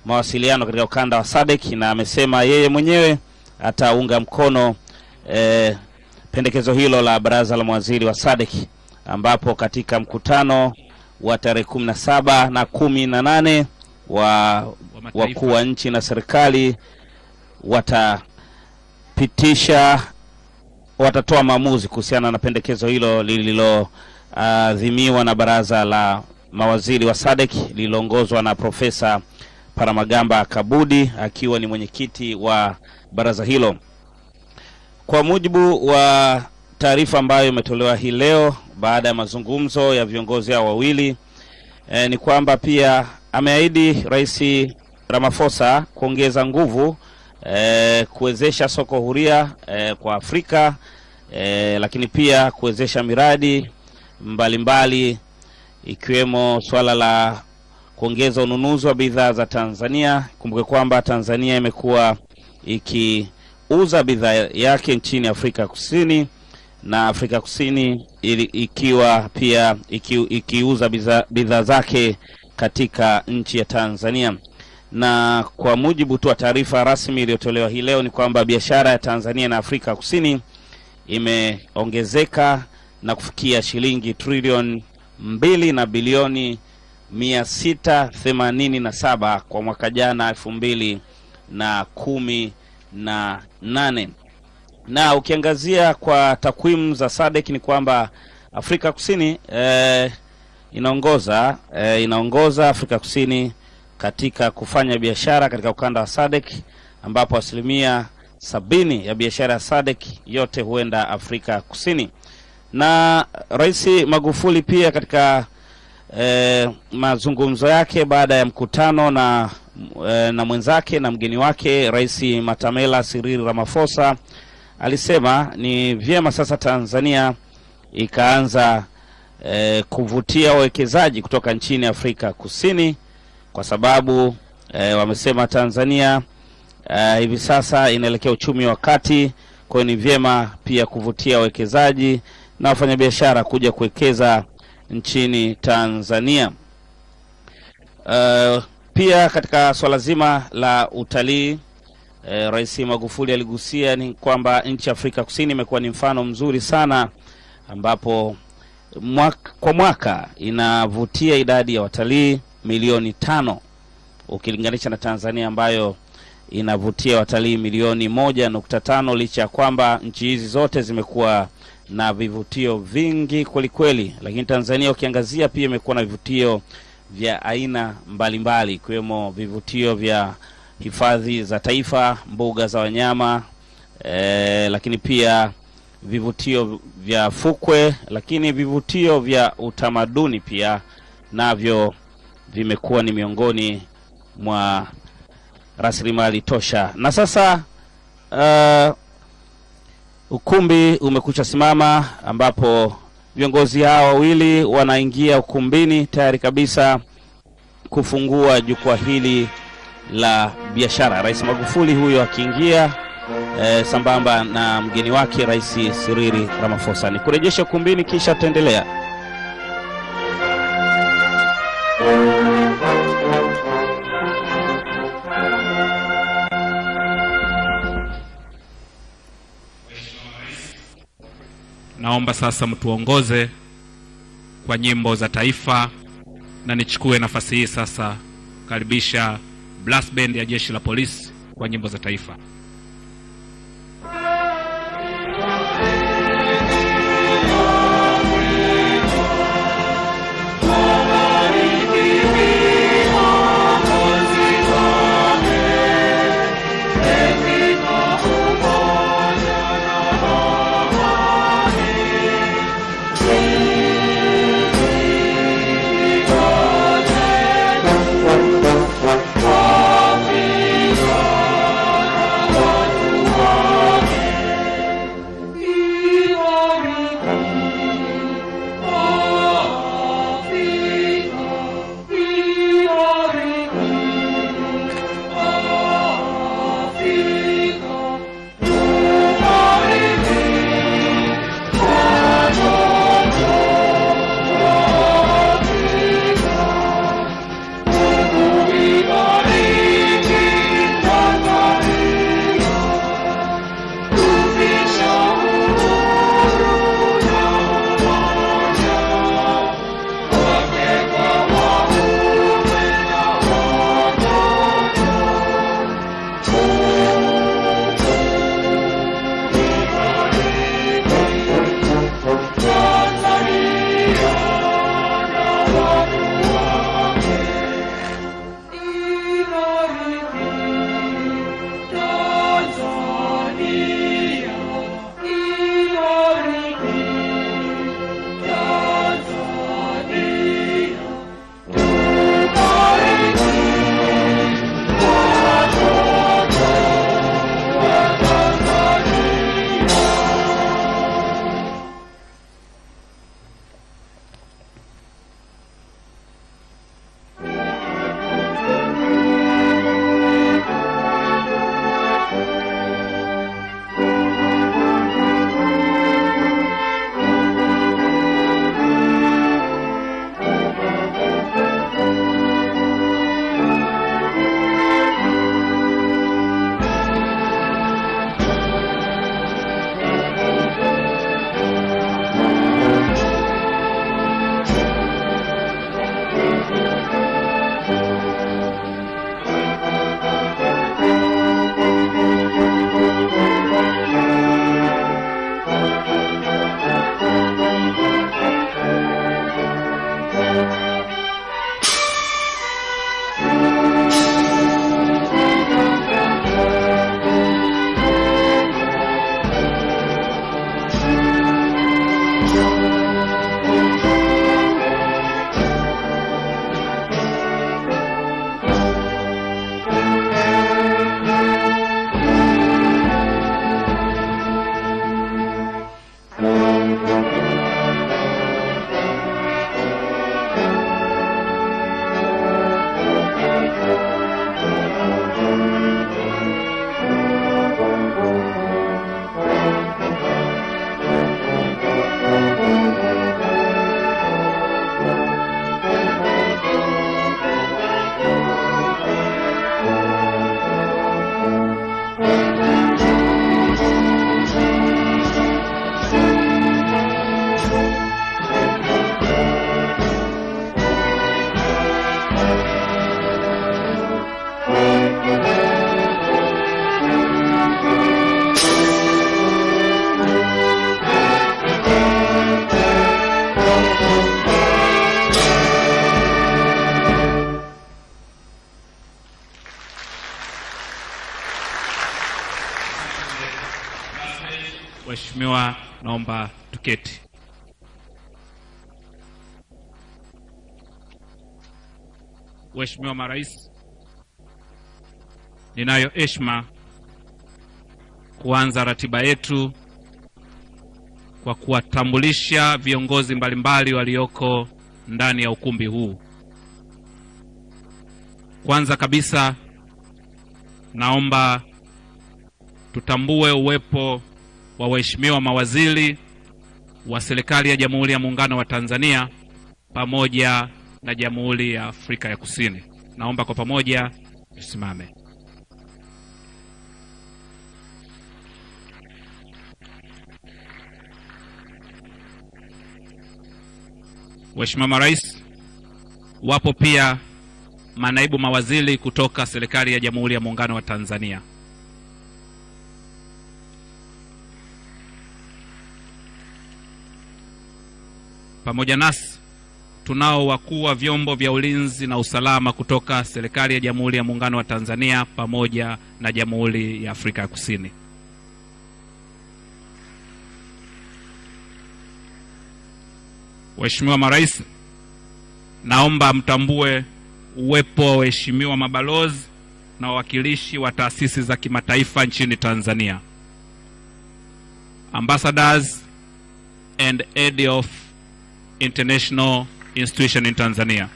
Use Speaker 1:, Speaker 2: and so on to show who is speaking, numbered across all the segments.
Speaker 1: mawasiliano katika ukanda wa SADC, na amesema yeye mwenyewe ataunga mkono pendekezo hilo la baraza la mawaziri wa SADC, ambapo katika mkutano wa tarehe 17 na 18 wa wakuu wa nchi na serikali watatoa maamuzi kuhusiana na pendekezo hilo lililoadhimiwa na baraza la mawaziri wa SADC lililoongozwa na Profesa Paramagamba Kabudi akiwa ni mwenyekiti wa baraza hilo. Kwa mujibu wa taarifa ambayo imetolewa hii leo baada ya mazungumzo ya viongozi hao wawili, ni kwamba pia ameahidi Rais Ramaphosa kuongeza nguvu kuwezesha soko huria kwa Afrika, lakini pia kuwezesha miradi mbalimbali ikiwemo swala la kuongeza ununuzi wa bidhaa za Tanzania. Kumbuke kwamba Tanzania imekuwa ikiuza bidhaa yake nchini Afrika Kusini, na Afrika Kusini ikiwa pia ikiuza bidhaa zake katika nchi ya Tanzania. Na kwa mujibu tu wa taarifa rasmi iliyotolewa hii leo ni kwamba biashara ya Tanzania na Afrika Kusini imeongezeka na kufikia shilingi trilioni 2 na bilioni 687 kwa mwaka jana 2018. Na ukiangazia kwa takwimu za SADC ni kwamba Afrika Kusini inaongoza Afrika Kusini katika kufanya biashara katika ukanda wa SADC, ambapo 70% ya biashara ya SADC yote huenda Afrika Kusini. Na Rais Magufuli pia katika mazungumzo yake baada ya mkutano na mwenzake na mgeni wake Rais Matamela Cyrill Ramaphosa alisema ni vyema sasa Tanzania ikaanza kuvutia wawekezaji kutoka nchini Afrika Kusini, kwa sababu wamesema Tanzania hivi sasa inaelekea uchumi wa kati, kwa ni vyema pia kuvutia wawekezaji na wafanyabiashara kuja kuwekeza nchini Tanzania. Pia katika swala zima la utalii, Rais Magufuli aligusia ni kwamba nchi ya Afrika Kusini imekuwa ni mfano mzuri sana, ambapo kwa mwaka inavutia idadi ya watalii milioni 5 ukilinganisha na Tanzania ambayo inavutia watalii milioni 1.5, licha ya kwamba nchi hizi zote zimekuwa na vivutio vingi kweli, lakini Tanzania ukiangazia pia imekuwa na vivutio vya aina mbalimbali, ikiwemo vivutio vya hifadhi za taifa, mbuga za wanyama, lakini pia vivutio vya fukwe, lakini vivutio vya utamaduni pia navyo vimekuwa ni miongoni mwa rasilimali tosha. Na sasa ukumbi umekucha simama, ambapo viongozi hao wawili wanaingia ukumbini tayari kabisa kufungua jukwaa hili la biashara. Rais Magufuli huyo akiingia sambamba na mgeni wake Rais Cyrill Ramaphosa. Ni kurejesha ukumbini kisha tuendelea.
Speaker 2: Naomba sasa mtuongoze kwa nyimbo za taifa, na nichukue nafasi hii sasa karibisha blast band ya jeshi la polisi kwa nyimbo za taifa. Waheshimiwa, naomba tuketi. Waheshimiwa marais, ninayo heshima kuanza ratiba yetu kwa kuwatambulisha viongozi mbalimbali walioko ndani ya ukumbi huu. Kwanza kabisa, naomba tutambue uwepo wa waheshimiwa mawaziri wa serikali ya Jamhuri ya Muungano wa Tanzania pamoja na Jamhuri ya Afrika ya Kusini. Naomba kwa pamoja tusimame. Waheshimiwa marais, wapo pia manaibu mawaziri kutoka serikali ya Jamhuri ya Muungano wa Tanzania. Pamoja nasi tunao wakuu wa vyombo vya ulinzi na usalama kutoka serikali ya Jamhuri ya Muungano wa Tanzania pamoja na Jamhuri ya Afrika ya Kusini. Waheshimiwa marais, naomba mtambue uwepo wa waheshimiwa mabalozi na wawakilishi wa taasisi za kimataifa nchini Tanzania, ambassadors and head of international institution in Tanzania.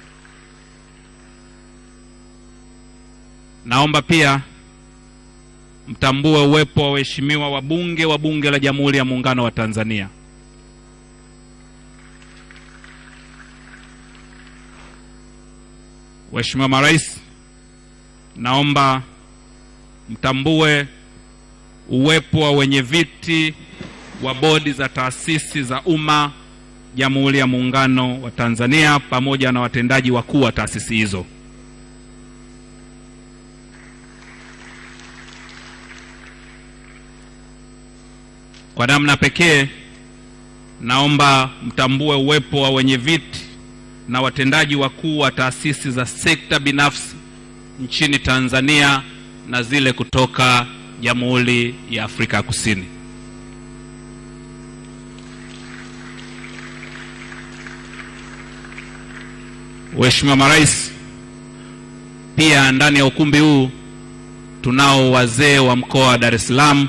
Speaker 2: Naomba pia mtambue uwepo wa waheshimiwa wabunge wa Bunge la Jamhuri ya Muungano wa Tanzania. Waheshimiwa marais, naomba mtambue uwepo wa wenyeviti wa bodi za taasisi za umma Jamhuri ya Muungano wa Tanzania pamoja na watendaji wakuu wa taasisi hizo. Kwa namna pekee, naomba mtambue uwepo wa wenyeviti na watendaji wakuu wa taasisi za sekta binafsi nchini Tanzania na zile kutoka Jamhuri ya Afrika Kusini. Waheshimiwa marais, pia ndani ya ukumbi huu tunao wazee wa mkoa wa Dar es Salaam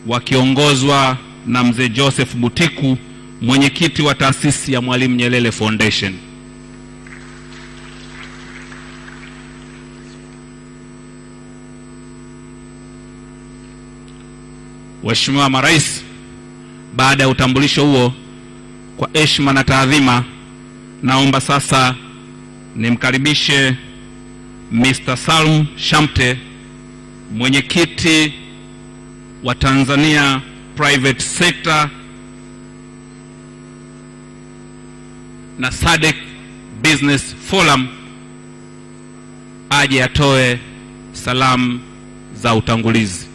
Speaker 2: wakiongozwa na mzee Joseph Butiku, mwenyekiti wa taasisi ya Mwalimu Nyerere Foundation. Waheshimiwa marais, baada ya utambulisho huo, kwa heshima na taadhima, naomba sasa nimkaribishe Mr. Salum Shamte, mwenyekiti wa Tanzania Private Sector na SADC Business Forum, aje atoe salamu za utangulizi.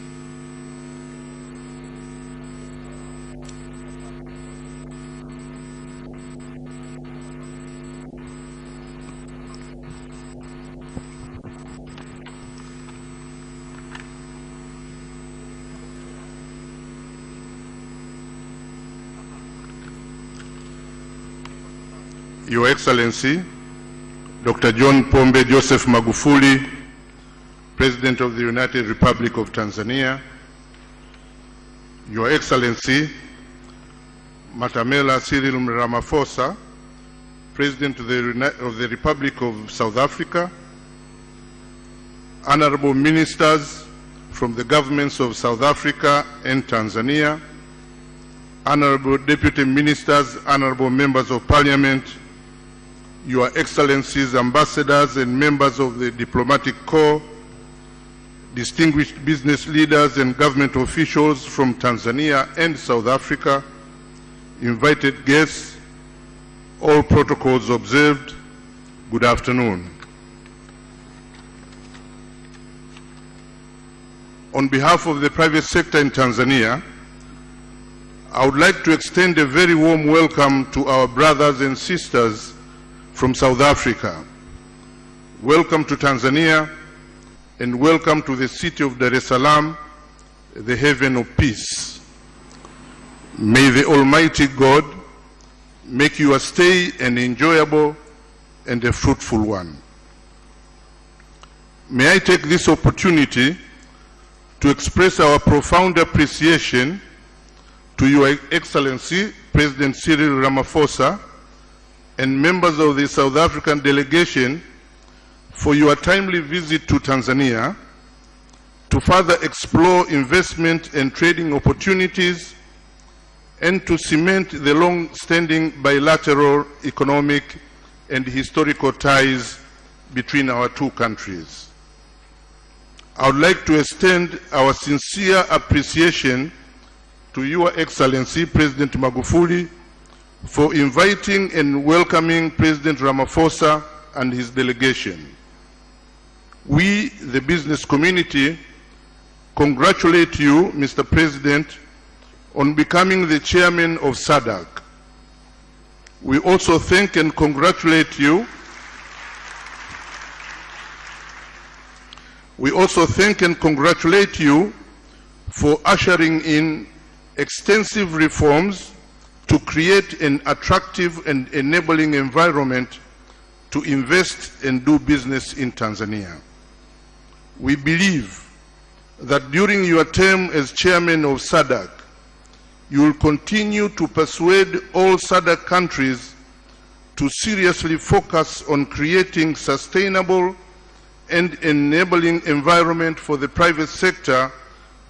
Speaker 3: Your Excellency, Dr. John Pombe Joseph Magufuli, President of the United Republic of Tanzania, Your Excellency, Matamela Cyrill Ramaphosa, President of the Republic of South Africa, Honorable Ministers from the governments of South Africa and Tanzania, Honorable Deputy Ministers, Honorable Members of Parliament, Your Excellencies, Ambassadors and members of the Diplomatic Corps, distinguished business leaders and government officials from Tanzania and South Africa, invited guests, all protocols observed, good afternoon. On behalf of the private sector in Tanzania, I would like to extend a very warm welcome to our brothers and sisters from South Africa. Welcome to Tanzania and welcome to the city of Dar es Salaam, the haven of peace. May the Almighty God make your stay an enjoyable and a fruitful one. May I take this opportunity to express our profound appreciation to Your Excellency President Cyrill Ramaphosa and members of the South African delegation for your timely visit to Tanzania to further explore investment and trading opportunities and to cement the long-standing bilateral economic and historical ties between our two countries. I would like to extend our sincere appreciation to Your Excellency President Magufuli for inviting and welcoming President Ramaphosa and his delegation. We, the business community, congratulate you, Mr. President, on becoming the chairman of SADC. We also thank and congratulate you. We also thank and congratulate you for ushering in extensive reforms to create an attractive and enabling environment to invest and do business in Tanzania. We believe that during your term as chairman of SADC, you will continue to persuade all SADC countries to seriously focus on creating sustainable and enabling environment for the private sector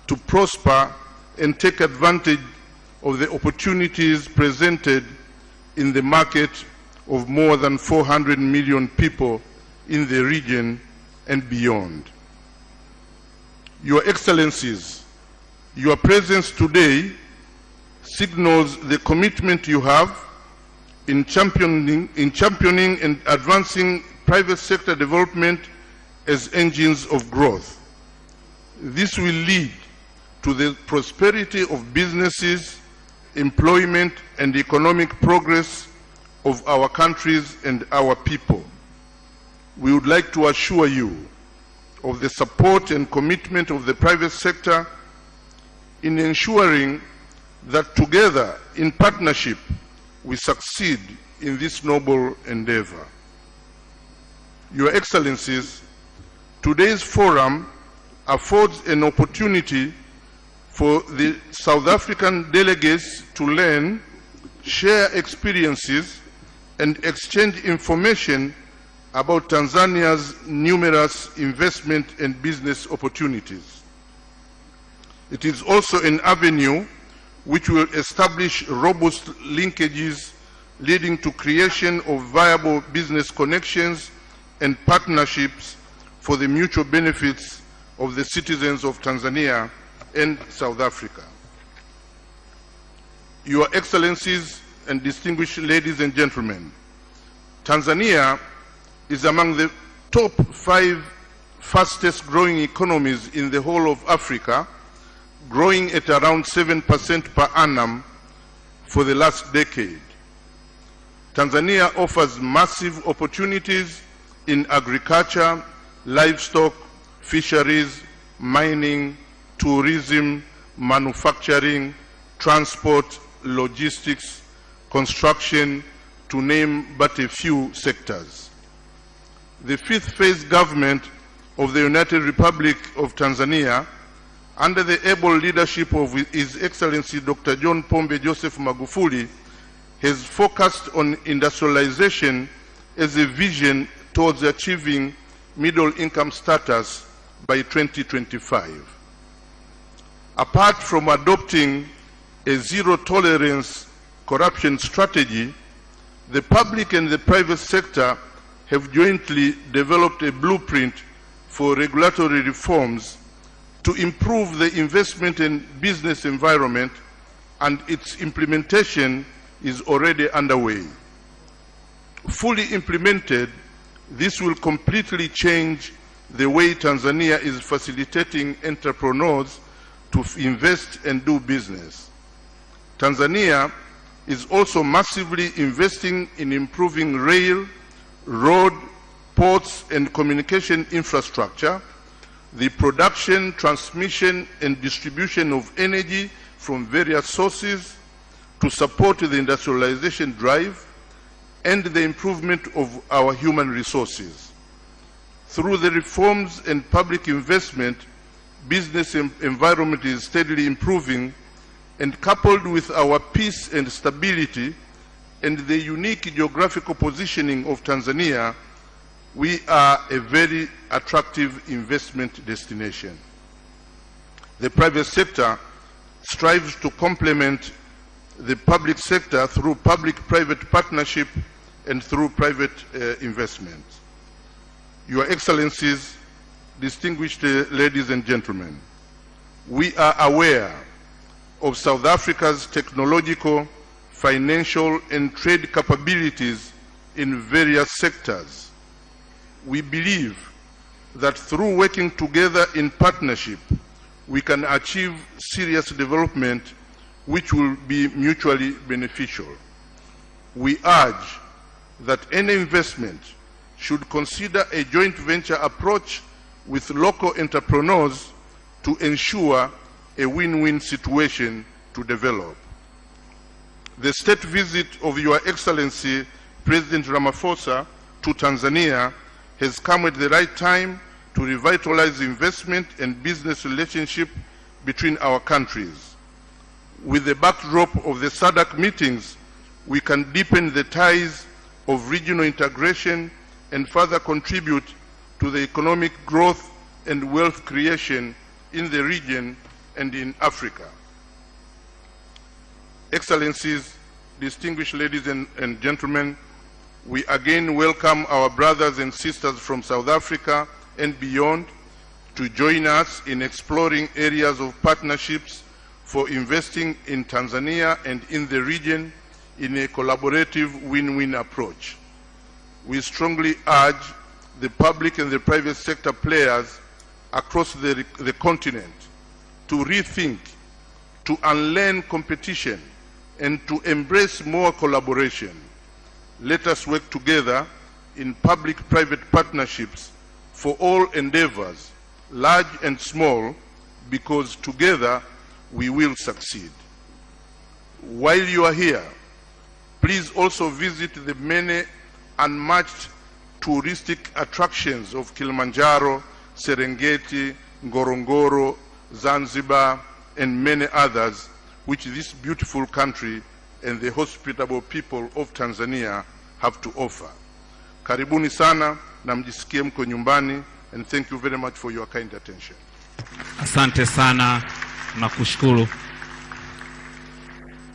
Speaker 3: to prosper and take advantage of the opportunities presented in the market of more than 400 million people in the region and beyond. Your Excellencies, your presence today signals the commitment you have in championing and advancing private sector development as engines of growth. This will lead to the prosperity of businesses, employment, and economic progress of our countries and our people. We would like to assure you of the support and commitment of the private sector in ensuring that together, in partnership, we succeed in this noble endeavor. Your Excellencies, today's forum affords an opportunity for the South African delegates to learn, share experiences, and exchange information about Tanzania's numerous investment and business opportunities. It is also an avenue which will establish robust linkages leading to creation of viable business connections and partnerships for the mutual benefits of the citizens of Tanzania and South Africa. Your Excellencies and distinguished ladies and gentlemen, Tanzania is among the top 5 fastest growing economies in the whole of Africa, growing at around 7% per annum for the last decade. Tanzania offers massive opportunities in agriculture, livestock, fisheries, mining, tourism, manufacturing, transport, logistics, construction, to name but a few sectors. The 5th phase government of the United Republic of Tanzania, under the able leadership of His Excellency Dr. John Joseph Magufuli, has focused on industrialization as a vision towards achieving middle income status by 2025. Apart from adopting a zero-tolerance corruption strategy, the public and the private sector have jointly developed a blueprint for regulatory reforms to improve the investment and business environment, and its implementation is already underway. Fully implemented, this will completely change the way Tanzania is facilitating entrepreneurs to invest and do business. Tanzania is also massively investing in improving rail, road, ports, and communication infrastructure, the production, transmission, and distribution of energy from various sources, to support the industrialization drive and the improvement of our human resources. Through the reforms and public investment, business environment is steadily improving, and coupled with our peace and stability and the unique geographical positioning of Tanzania, we are a very attractive investment destination. The private sector strives to complement the public sector through public-private partnership and through private investment. Your Excellencies, distinguished ladies and gentlemen, we are aware of South Africa's technological, financial, and trade capabilities in various sectors. We believe that through working together in partnership, we can achieve serious development which will be mutually beneficial. We urge that any investment should consider a joint venture approach with local entrepreneurs to ensure a win-win situation to develop. The state visit of Your Excellency President Ramaphosa to Tanzania has come at the right time to revitalize investment and business relationship between our countries. With the backdrop of the SADC meetings, we can deepen the ties of regional integration and further contribute to the economic growth and wealth creation in the region and in Africa. Excellencies, distinguished ladies and gentlemen, we again welcome our brothers and sisters from South Africa and beyond to join us in exploring areas of partnerships for investing in Tanzania and in the region in a collaborative win-win approach. We strongly urge the public and the private sector players across the continent to rethink, to unlearn competition, and to embrace more collaboration. Let us work together in public-private partnerships for all endeavors, large and small, because together we will succeed. While you are here, please also visit the many unmatched touristic attractions of Kilimanjaro, Serengeti, Ngorongoro, Zanzibar, and many others, which this beautiful country and the hospitable people of Tanzania have to offer. Karibuni sana na mjisikie mko nyumbani, and thank you very much for your kind attention.
Speaker 2: Asante sana na kushukuru.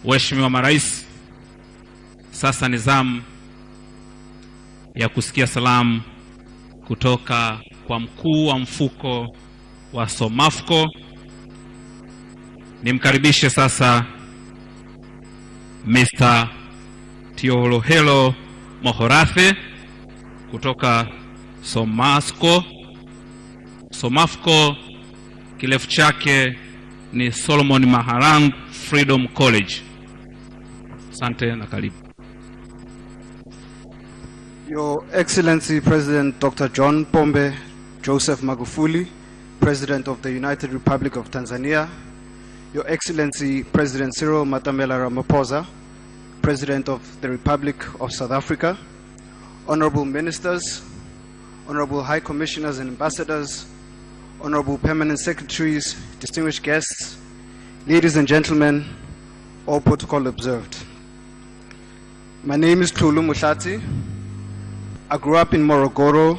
Speaker 2: Waheshimiwa marais, sasa ni zamu ya kusikia salamu kutoka kwa mkuu wa mfuko wa Somafco. Nimkaribishe sasa Mr. Tiolohelo Mohorathe kutoka Somafco, kirefu chake ni Solomon Maharang Freedom College. Asante na karibu.
Speaker 4: Your Excellency President Dr. John Pombe Joseph Magufuli, President of the United Republic of Tanzania, Your Excellency President Cyrill Ramaphosa, President of the Republic of South Africa, Honorable Ministers, Honorable High Commissioners and Ambassadors, Honorable Permanent Secretaries, distinguished guests, ladies and gentlemen, all protocol observed. My name is Tulu Muhlati. I grew up in Morogoro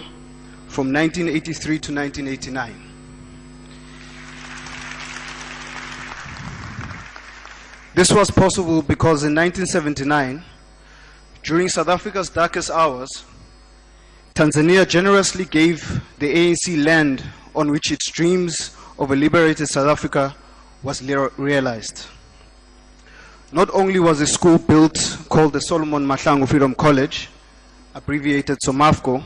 Speaker 4: from 1983 to 1989. This was possible because in 1979, during South Africa's darkest hours, Tanzania generously gave the ANC land on which its dreams of a liberated South Africa was realized. Not only was a school built called the Solomon Mahlangu Freedom College, abbreviated Somafco,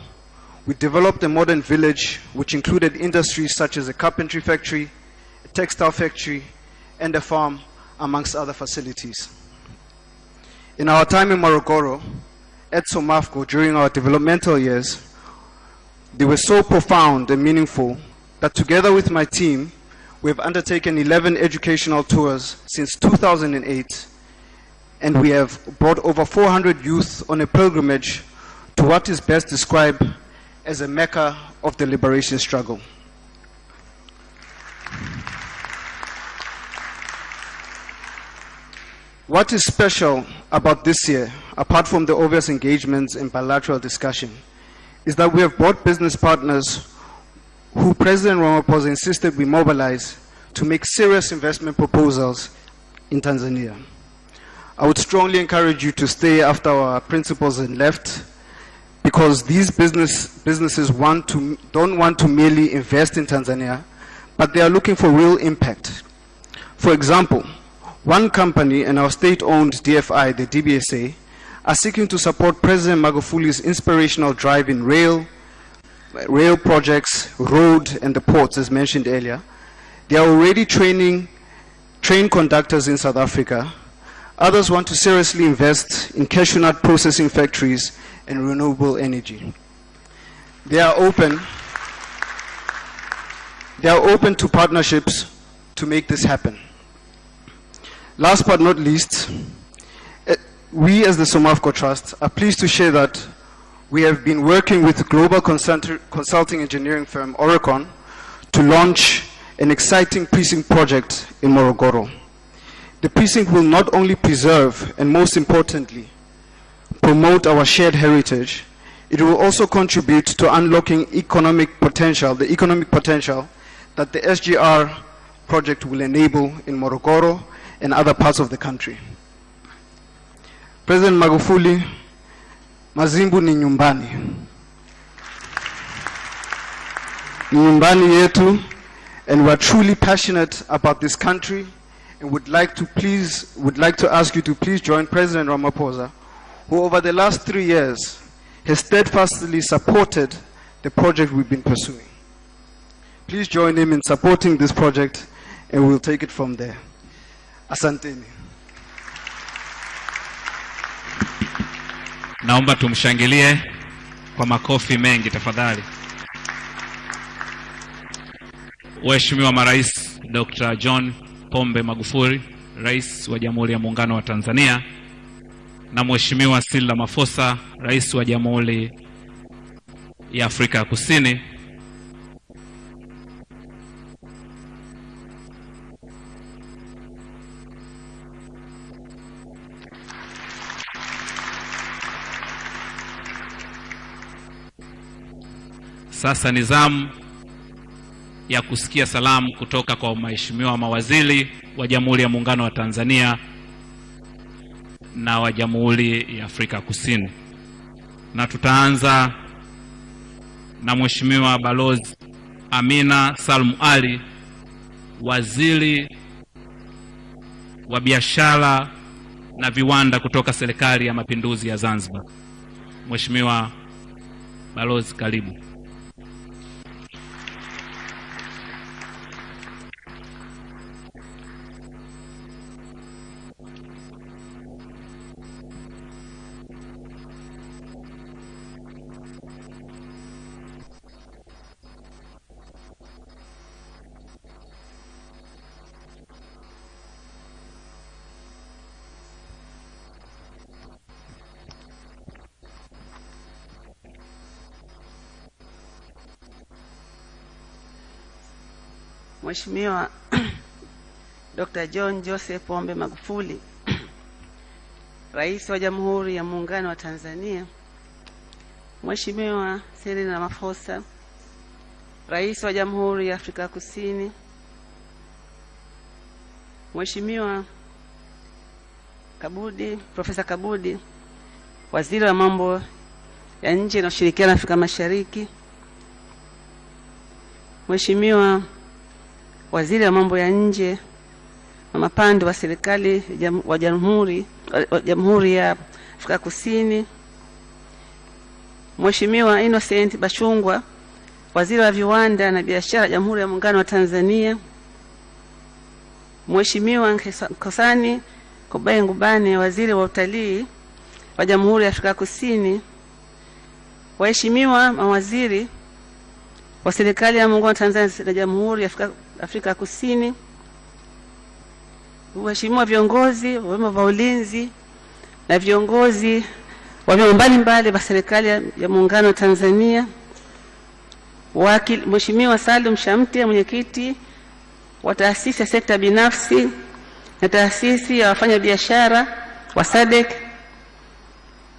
Speaker 4: we developed a modern village which included industries such as a carpentry factory, a textile factory, and a farm, amongst other facilities. In our time in Morogoro, at Somafco, during our developmental years, they were so profound and meaningful that together with my team, we have undertaken 11 educational tours since 2008 and we have brought over 400 youth on a pilgrimage to what is best described as a Mecca of the liberation struggle. What is special about this year, apart from the obvious engagements and bilateral discussion, is that we have brought business partners who President Ramaphosa insisted we mobilize to make serious investment proposals in Tanzania. I would strongly encourage you to stay after our principals and left, because these businesses don't want to merely invest in Tanzania, but they are looking for real impact. For example, one company and our state-owned DFI, the DBSA, are seeking to support President Magufuli's inspirational drive in rail projects, road, and the ports, as mentioned earlier. They are already training train conductors in South Africa. Others want to seriously invest in cashew nut processing factories and renewable energy. They are open to partnerships to make this happen. Last but not least, we as the Somafco Trust are pleased to share that we have been working with global consulting engineering firm Oricon to launch an exciting precinct project in Morogoro. The precinct will not only preserve and, most importantly, promote our shared heritage, it will also contribute to unlocking the economic potential that the SGR project will enable in Morogoro and other parts of the country. President Magufuli, Mazimbu ni nyumbani. Ni nyumbani yetu, and we are truly passionate about this country, and would like to ask you to please join President Ramaphosa, who over the last 3 years has steadfastly supported the project we've been pursuing. Please join him in supporting this project, and we'll take it from there. Asanteni.
Speaker 2: Naomba tumshangilie kwa makofi mengi tafadhali. Mheshimiwa Marais Dkt John Pombe Magufuli, Rais wa Jamhuri ya Muungano wa Tanzania, na Mheshimiwa Cyrill Ramaphosa, Rais wa Jamhuri ya Afrika Kusini, sasa ni zamu ya kusikia salamu kutoka kwa waheshimiwa mawaziri wa Jamhuri ya Muungano wa Tanzania na wa Jamhuri ya Afrika Kusini. Na tutaanza na Mheshimiwa Balozi Amina Salum Ali, Waziri wa Biashara na Viwanda kutoka Serikali ya Mapinduzi ya Zanzibar. Mheshimiwa Balozi, karibu.
Speaker 5: Mheshimiwa Dkt John Joseph Pombe Magufuli, Rais wa Jamhuri ya Muungano wa Tanzania, Mheshimiwa Cyrill Ramaphosa, Rais wa Jamhuri ya Afrika Kusini, Mheshimiwa Profesa Kabudi, Waziri wa Mambo ya Nje na Ushirikiano Afrika Mashariki, Mheshimiwa Waziri wa Mambo ya Nje na Mapando wa Serikali wa Jamhuri ya Afrika Kusini, Mheshimiwa Innocent Bashungwa, Waziri wa Viwanda na Biashara Jamhuri ya Muungano wa Tanzania, Mheshimiwa Nkosani Kobaye Ngubane, Waziri wa Utalii wa Jamhuri ya Afrika Kusini, waheshimiwa mawaziri wa Serikali ya Muungano wa Tanzania na Jamhuri ya Afrika Kusini, waheshimiwa viongozi wa vyombo vya ulinzi na viongozi wa vyama mbalimbali vya serikali ya Muungano wa Tanzania, Mheshimiwa Salum Shamte, mwenyekiti wa taasisi ya sekta binafsi na taasisi ya wafanyabiashara wa SADC,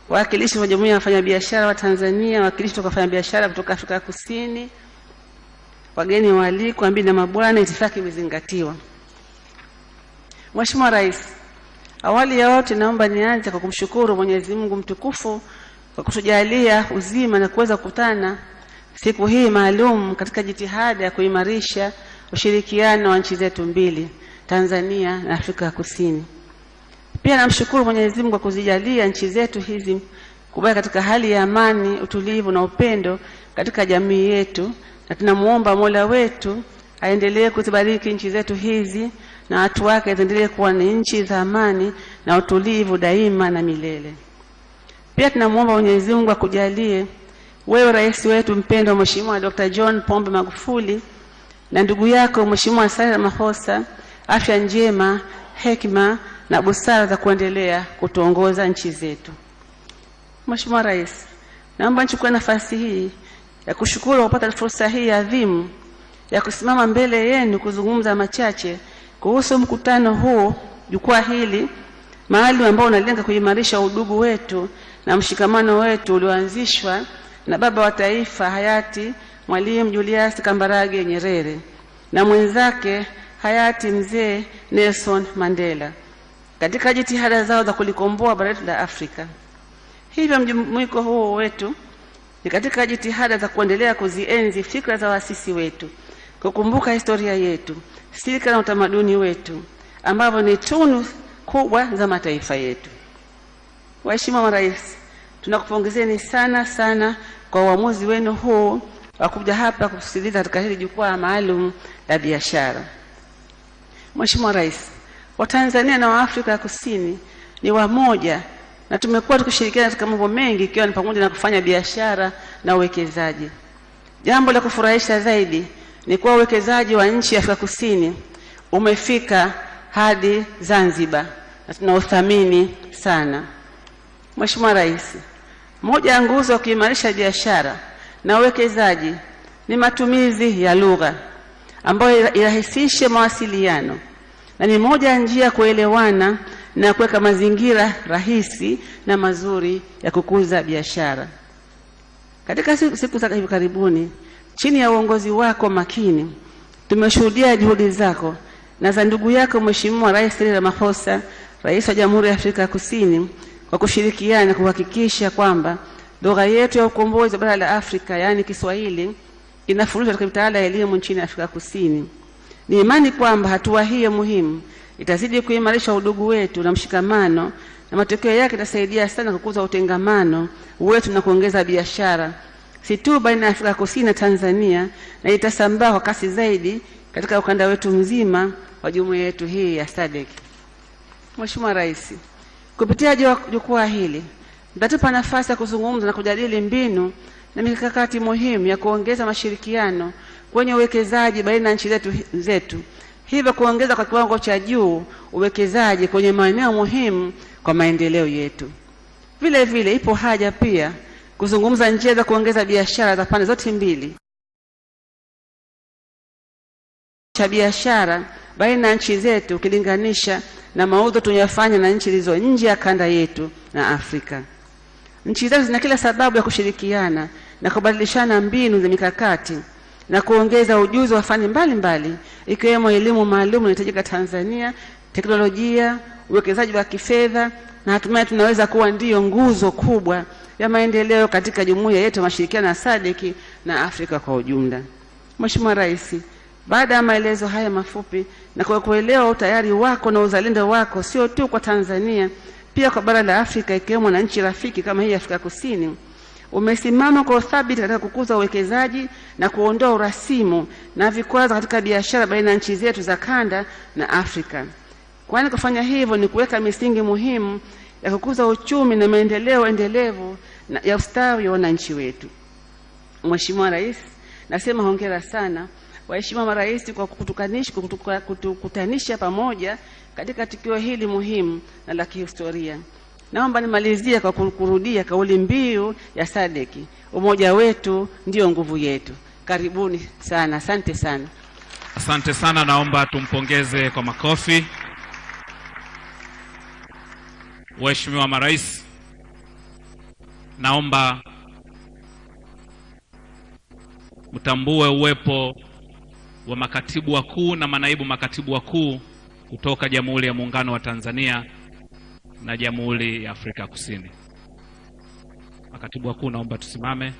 Speaker 5: wawakilishi wa Jumuiya ya Wafanyabiashara wa Tanzania, wawakilishi kutoka wafanyabiashara kutoka Afrika Kusini, wageni waalikwa, mabibi na mabwana, itifaki imezingatiwa. Mheshimiwa Rais, awali ya yote naomba nianze kwa kumshukuru Mwenyezi Mungu mtukufu kwa kutujalia uzima na kuweza kukutana siku hii maalum katika jitihada ya kuimarisha ushirikiano wa nchi zetu mbili, Tanzania na Afrika Kusini. Pia namshukuru Mwenyezi Mungu kwa kuzijalia nchi zetu hizi kubaki katika hali ya amani, utulivu na upendo katika jamii yetu, na tunamuomba Mola wetu aendelee kuzibariki nchi zetu hizi na watu wake ziendelee kuwa ni nchi za amani na utulivu daima na milele. Pia tunamuomba Mwenyezi Mungu akujalie wewe rais wetu mpendwa Mheshimiwa Dkt John Pombe Magufuli na ndugu yako Mheshimiwa Cyrill Ramaphosa afya njema, hekima na busara za kuendelea kutuongoza nchi zetu. Mheshimiwa Rais, naomba nichukue nafasi hii ya kushukuru kupata fursa hii adhimu ya kusimama mbele yenu kuzungumza machache kuhusu mkutano huu, jukwaa hili maalum ambao unalenga kuimarisha udugu wetu na mshikamano wetu ulioanzishwa na baba wa taifa hayati Mwalimu Julius Kambarage Nyerere na mwenzake hayati mzee Nelson Mandela katika jitihada zao za kulikomboa bara letu la Afrika. Hivyo mjumuiko huu wetu ni katika jitihada za kuendelea kuzienzi fikra za waasisi wetu, kukumbuka historia yetu, silika na utamaduni wetu ambavyo ni tunu kubwa za mataifa yetu. Waheshimiwa Marais, tunakupongezeni sana sana kwa uamuzi wenu huu wa kuja hapa kusikiliza katika hili jukwaa maalum la biashara. Mheshimiwa Rais, Watanzania na Waafrika Kusini ni wamoja na tumekuwa tukishirikiana katika mambo mengi ikiwa ni pamoja na kufanya biashara na uwekezaji. Jambo la kufurahisha zaidi ni kuwa uwekezaji wa nchi ya Afrika Kusini umefika hadi Zanzibar na tunauthamini sana. Mheshimiwa Rais, moja ya nguzo ya kuimarisha biashara na uwekezaji ni matumizi ya lugha ambayo irahisishe mawasiliano na ni moja ya njia kuelewana na kuweka mazingira rahisi na mazuri ya kukuza biashara. Katika siku za hivi karibuni, chini ya uongozi wako makini, tumeshuhudia juhudi zako na za ndugu yako Mheshimiwa Rais Ramaphosa, Rais wa Jamhuri ya Afrika Kusini, kwa kushirikiana kuhakikisha kwamba lugha yetu ya ukombozi wa bara la Afrika, yaani Kiswahili, inafundishwa katika mitaala ya elimu nchini Afrika Kusini. Ni imani kwamba hatua hii muhimu itazidi kuimarisha udugu wetu na mshikamano, na matokeo yake itasaidia sana kukuza utengamano wetu na kuongeza biashara si tu baina ya Afrika Kusini na Tanzania, na itasambaa kwa kasi zaidi katika ukanda wetu mzima wa jumuiya yetu hii ya SADC. Mheshimiwa Rais, kupitia jukwaa hili mtatupa nafasi ya kuzungumza na kujadili mbinu na mikakati muhimu ya kuongeza mashirikiano kwenye uwekezaji baina ya nchi zetu, hivyo kuongeza kwa kiwango cha juu uwekezaji kwenye maeneo muhimu kwa maendeleo yetu. Vile vile ipo haja pia kuzungumza njia za kuongeza biashara za pande zote mbili, cha biashara baina ya nchi zetu ukilinganisha na mauzo tunayofanya na nchi zilizo nje ya kanda yetu na Afrika. Nchi zetu zina kila sababu ya kushirikiana na kubadilishana mbinu za mikakati na kuongeza ujuzi wa fani mbalimbali ikiwemo elimu maalum inayohitajika Tanzania, teknolojia, uwekezaji wa kifedha, na hatimaye tunaweza kuwa ndiyo nguzo kubwa ya maendeleo katika jumuiya yetu ya mashirikiano ya SADC na Afrika kwa ujumla. Mheshimiwa Rais, baada ya maelezo haya mafupi na kwa kuelewa utayari wako na uzalendo wako sio tu kwa Tanzania, pia kwa bara la Afrika ikiwemo na nchi rafiki kama hii ya Afrika Kusini, umesimama kwa uthabiti katika kukuza uwekezaji na kuondoa urasimu na vikwazo katika biashara baina ya nchi zetu za kanda na Afrika. Kwani kufanya hivyo ni kuweka misingi muhimu ya kukuza uchumi na maendeleo endelevu na ya ustawi wa wananchi wetu. Mheshimiwa Rais, nasema hongera sana waheshimiwa marais kwa kutukutanisha pamoja katika tukio hili muhimu na la kihistoria. Naomba nimalizie kwa kurudia kauli mbiu ya SADC, umoja wetu ndio nguvu yetu. Karibuni sana, asante sana.
Speaker 2: Asante sana, naomba tumpongeze kwa makofi. Waheshimiwa marais, naomba mtambue uwepo wa makatibu wakuu na manaibu makatibu wakuu kutoka Jamhuri ya Muungano wa Tanzania na Jamhuri ya Afrika Kusini. Makatibu wakuu, naomba tusimame.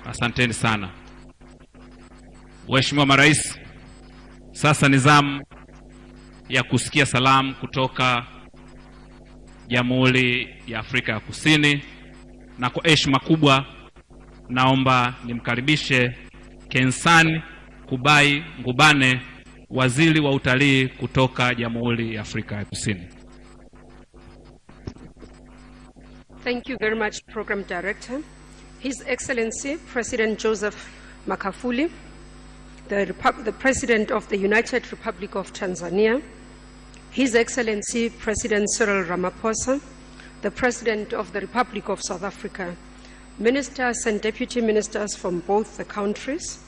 Speaker 2: Asanteni sana. Waheshimiwa marais, sasa ni zamu ya kusikia salamu kutoka Jamhuri ya Afrika ya Kusini, na kwa heshima kubwa naomba nimkaribishe Kensani Kubai Ngubane, waziri wa utalii kutoka Jamhuri ya Afrika ya Kusini.
Speaker 6: Thank you very much, Program Director. His Excellency President Joseph Magufuli, the President of the United Republic of Tanzania, His Excellency President Cyrill Ramaphosa, the President of the Republic of South Africa, Ministers and Deputy Ministers from both the countries,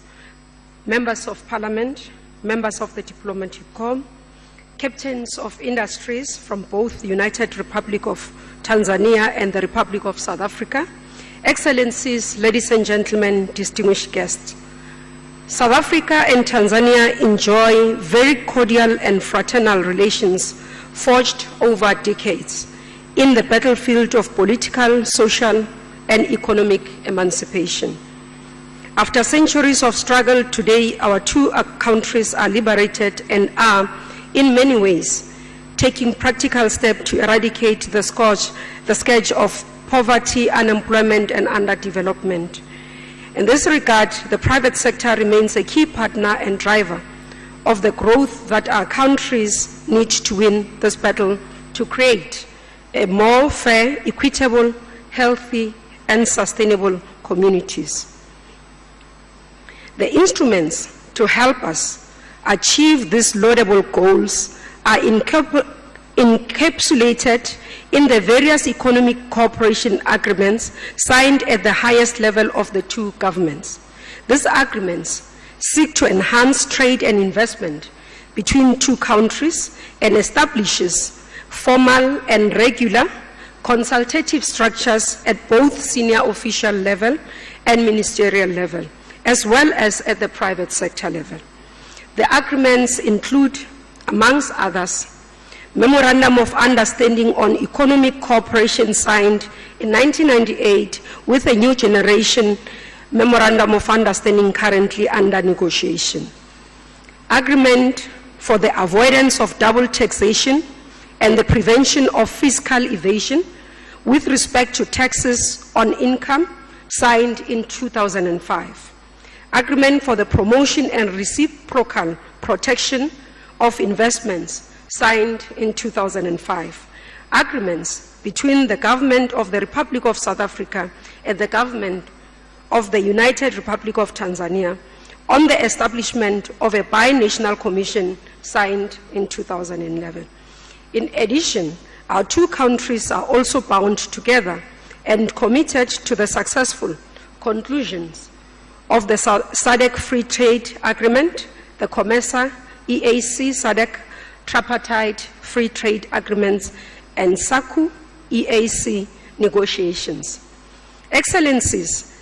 Speaker 6: Members of Parliament, Members of the Diplomatic Corps, Captains of Industries from both the United Republic of Tanzania and the Republic of South Africa, Excellencies, ladies and gentlemen, distinguished guests. South Africa and Tanzania enjoy very cordial and fraternal relations forged over decades in the battlefield of political, social, and economic emancipation. After centuries of struggle, today our two countries are liberated and are, in many ways, taking practical steps to eradicate the scourge of poverty, unemployment, and underdevelopment. In this regard, the private sector remains a key partner and driver of the growth that our countries need to win this battle to create a more fair, equitable, healthy, and sustainable communities. The instruments to help us achieve these laudable goals are encapsulated in the various economic cooperation agreements signed at the highest level of the two governments. These agreements seek to enhance trade and investment between two countries and establishes formal and regular consultative structures at both senior official level and ministerial level, as well as at the private sector level. The agreements include, amongst others, Memorandum of Understanding on Economic Cooperation signed in 1998 with a new generation Memorandum of Understanding currently under negotiation. Agreement for the avoidance of double taxation and the prevention of fiscal evasion with respect to taxes on income signed in 2005. Agreement for the promotion and reciprocal protection of investments signed in 2005. Agreements between the government of the Republic of South Africa and the government of the United Republic of Tanzania on the establishment of a binational commission signed in 2011. In addition, our two countries are also bound together and committed to the successful conclusions of the SADC Free Trade Agreement, the COMESA, EAC, SADC Tripartite Free Trade Agreements, and SACU EAC negotiations. Excellencies,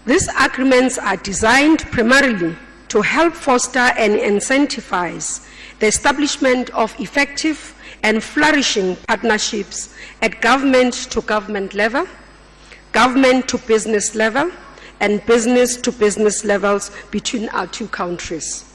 Speaker 6: these agreements are designed primarily to help foster and incentivize the establishment of effective and flourishing partnerships at government-to-government level, government-to-business level, and business-to-business levels between our two countries.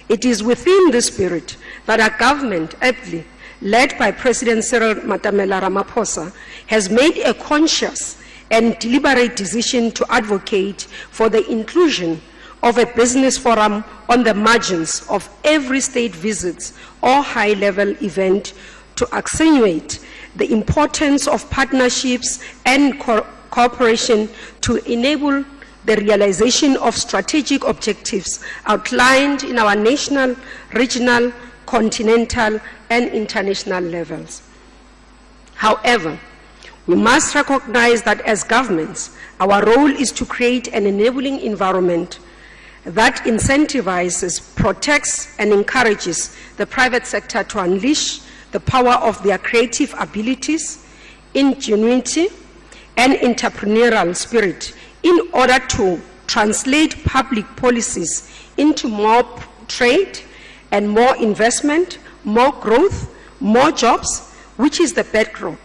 Speaker 6: It is within this spirit that our government, aptly led by President Cyrill Ramaphosa, has made a conscious and deliberate decision to advocate for the inclusion of a business forum on the margins of every state visits or high-level event to accentuate the importance of partnerships and cooperation to enable the realization of strategic objectives outlined in our national, regional, continental, and international levels. However, we must recognize that as governments, our role is to create an enabling environment that incentivizes, protects, and encourages the private sector to unleash the power of their creative abilities, ingenuity, and entrepreneurial spirit in order to translate public policies into more trade and more investment, more growth, more jobs, which is the bedrock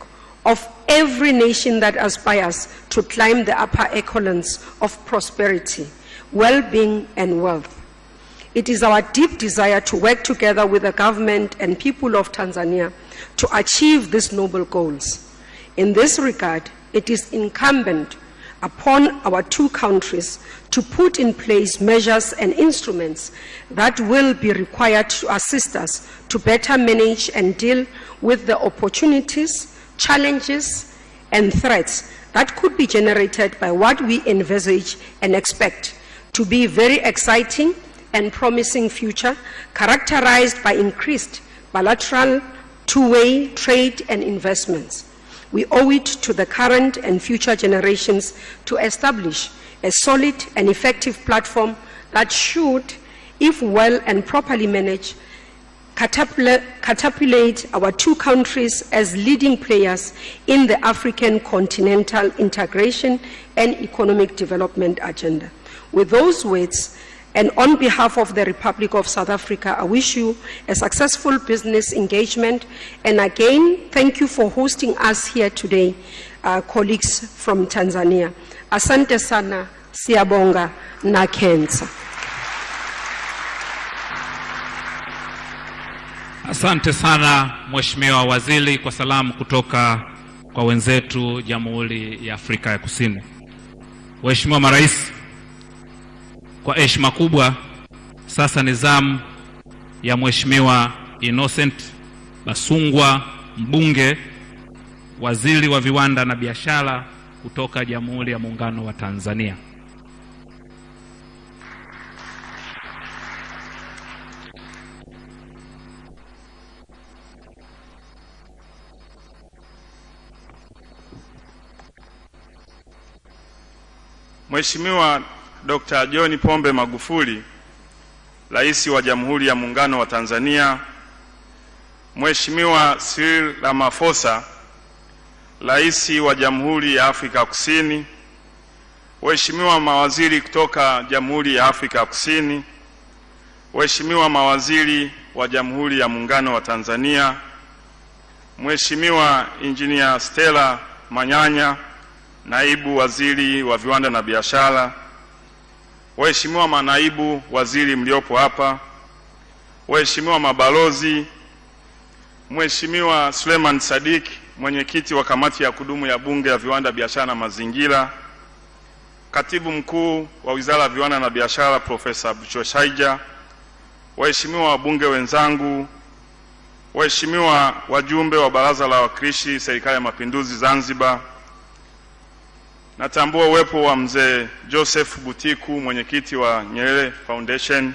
Speaker 6: of every nation that aspires to climb the upper echelons of prosperity, well-being, and wealth. It is our deep desire to work together with the government and people of Tanzania to achieve these noble goals. In this regard, it is incumbent upon our two countries to put in place measures and instruments that will be required to assist us to better manage and deal with the opportunities, challenges, and threats that could be generated by what we envisage and expect to be a very exciting and promising future characterized by increased bilateral, two-way trade and investments. We owe it to the current and future generations to establish a solid and effective platform that should, if well and properly managed, catapult our two countries as leading players in the African continental integration and economic development agenda. With those words, and on behalf of the Republic of South Africa, I wish you a successful business engagement. And again, thank you for hosting us here today, colleagues from Tanzania. Asante sana, siyabonga na kenza.
Speaker 2: Asante sana Mheshimiwa Waziri kwa salamu kutoka kwa wenzetu Jamhuri ya Afrika ya Kusini. Mheshimiwa Marais, kwa heshima kubwa, sasa ni zamu ya Mheshimiwa Innocent Basungwa, mbunge, waziri wa viwanda na biashara kutoka Jamhuri ya Muungano wa Tanzania.
Speaker 7: Mheshimiwa Dkt John Pombe Magufuli, Rais wa Jamhuri ya Muungano wa Tanzania, Mheshimiwa Cyrill Ramaphosa, Rais wa Jamhuri ya Afrika Kusini, Waheshimiwa mawaziri kutoka Jamhuri ya Afrika Kusini, Waheshimiwa mawaziri wa Jamhuri ya Muungano wa Tanzania, Mheshimiwa Engineer Stella Manyanya, Naibu Waziri wa Viwanda na Biashara, Waheshimiwa manaibu waziri mliopo hapa, Waheshimiwa mabalozi, Mheshimiwa Suleiman Sadik, mwenyekiti wa kamati ya kudumu ya Bunge ya Viwanda, Biashara na Mazingira, Katibu Mkuu wa Wizara ya Viwanda na Biashara Profesa Buchoshaija, Waheshimiwa wabunge wenzangu, Waheshimiwa wajumbe wa Baraza la Wawakilishi Serikali ya Mapinduzi Zanzibar, natambua uwepo wa mzee Joseph Butiku, mwenyekiti wa Nyerere Foundation,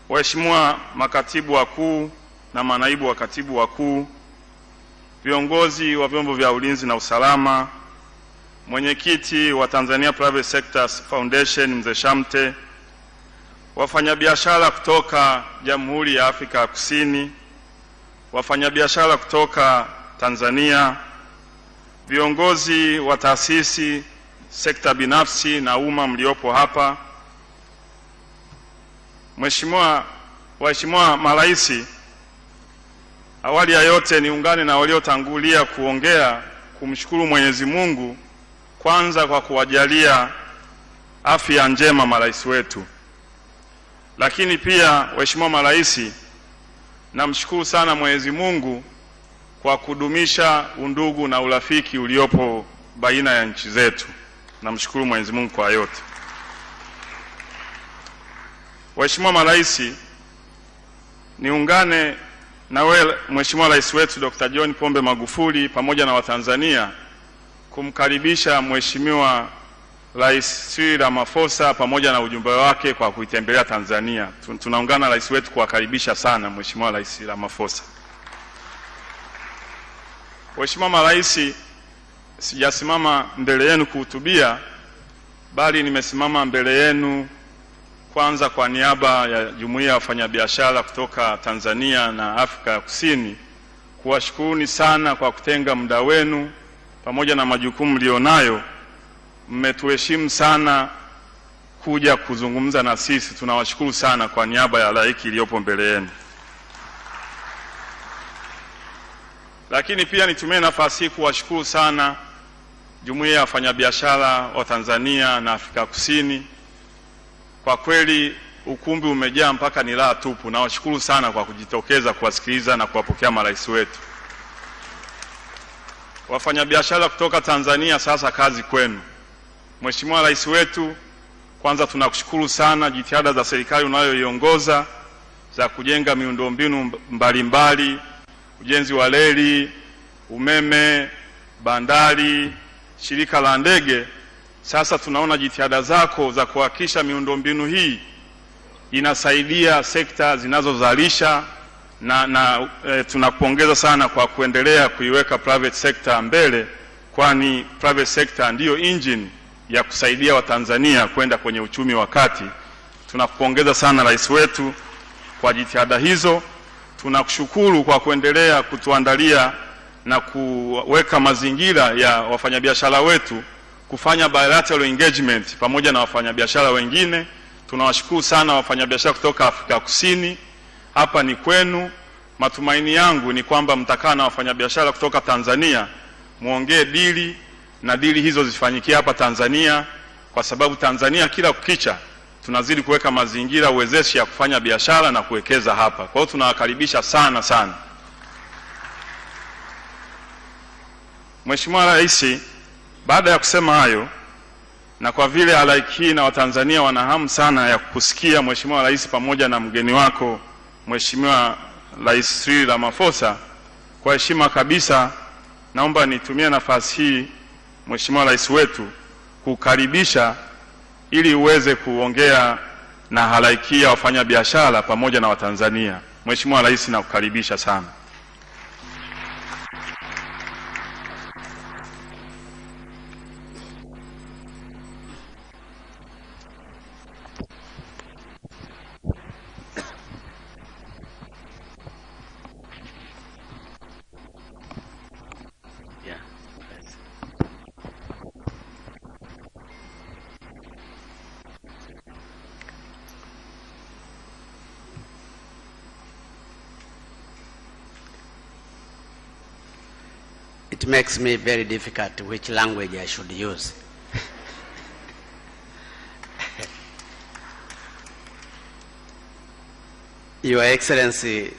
Speaker 7: waheshimiwa makatibu wakuu na manaibu wa katibu wakuu, viongozi wa vyombo vya ulinzi na usalama, mwenyekiti wa Tanzania Private Sectors Foundation mzee Shamte, wafanyabiashara kutoka Jamhuri ya Afrika Kusini, wafanyabiashara kutoka Tanzania, viongozi wa taasisi, sekta binafsi na umma mliopo hapa, waheshimiwa marais, awali ya yote niungane na waliotangulia kuongea kumshukuru Mwenyezi Mungu kwanza kwa kuwajalia afya njema marais wetu. Lakini pia waheshimiwa marais, namshukuru sana Mwenyezi Mungu kwa kudumisha undugu na urafiki uliopo baina ya nchi zetu. Namshukuru Mwenyezi Mungu kwa yote. Waheshimiwa marais, niungane na wewe Mheshimiwa Rais wetu Dkt John Pombe Magufuli pamoja na Watanzania kumkaribisha Mheshimiwa Rais Cyrill Ramaphosa pamoja na ujumbe wake kwa kuitembelea Tanzania. Tunaungana rais wetu kuwakaribisha sana Mheshimiwa Rais Ramaphosa. Mheshimiwa Marais, sijasimama mbele yenu kuhutubia, bali nimesimama mbele yenu kwanza kwa niaba ya Jumuiya ya Wafanyabiashara kutoka Tanzania na Afrika Kusini kuwashukuruni sana kwa kutenga muda wenu pamoja na majukumu mlionayo. Mmetuheshimu sana kuja kuzungumza na sisi. Tunawashukuru sana kwa niaba ya halaiki iliyopo mbele yenu. Lakini pia nitumie nafasi hii kuwashukuru sana Jumuiya ya Wafanyabiashara wa Tanzania na Afrika Kusini. Kwa kweli ukumbi umejaa mpaka ni raha tupu. Nawashukuru sana kwa kujitokeza kuwasikiliza na kuwapokea marais wetu. Wafanyabiashara kutoka Tanzania, sasa kazi kwenu. Mheshimiwa Rais wetu, kwanza tunakushukuru sana jitihada za serikali unayoiongoza za kujenga miundombinu mbalimbali, ujenzi wa reli, umeme, bandari, shirika la ndege. Sasa tunaona jitihada zako za kuhakikisha miundombinu hii inasaidia sekta zinazozalisha tunakupongeza sana kwa kuendelea kuiweka private sector mbele, kwani private sector ndiyo engine ya kusaidia Watanzania kwenda kwenye uchumi wa kati. Tunakupongeza sana rais wetu kwa jitihada hizo. Tunakushukuru kwa kuendelea kutuandalia na kuweka mazingira ya wafanyabiashara wetu kufanya bilateral engagement pamoja na wafanyabiashara wengine. Tunawashukuru sana wafanyabiashara kutoka Afrika Kusini. Hapa ni kwenu. Matumaini yangu ni kwamba mtakaa na wafanyabiashara kutoka Tanzania, muongee dili na dili hizo zifanyikie hapa Tanzania, kwa sababu Tanzania kila kukicha tunazidi kuweka mazingira uwezeshi ya kufanya biashara na kuwekeza hapa. Kwa hiyo tunawakaribisha sana sana. Mheshimiwa Rais, baada ya kusema hayo, na kwa vile halaiki hii na Watanzania wana hamu sana ya kusikia Mheshimiwa Rais pamoja na mgeni wako Mheshimiwa Rais Cyrill Ramaphosa, kwa heshima kabisa naomba nitumie nafasi hii Mheshimiwa Rais wetu kukaribisha ili uweze kuongea na halaiki ya wafanyabiashara pamoja na Watanzania. Mheshimiwa Rais, nakukaribisha sana.
Speaker 8: It makes me very difficult which language I should use. Your Excellency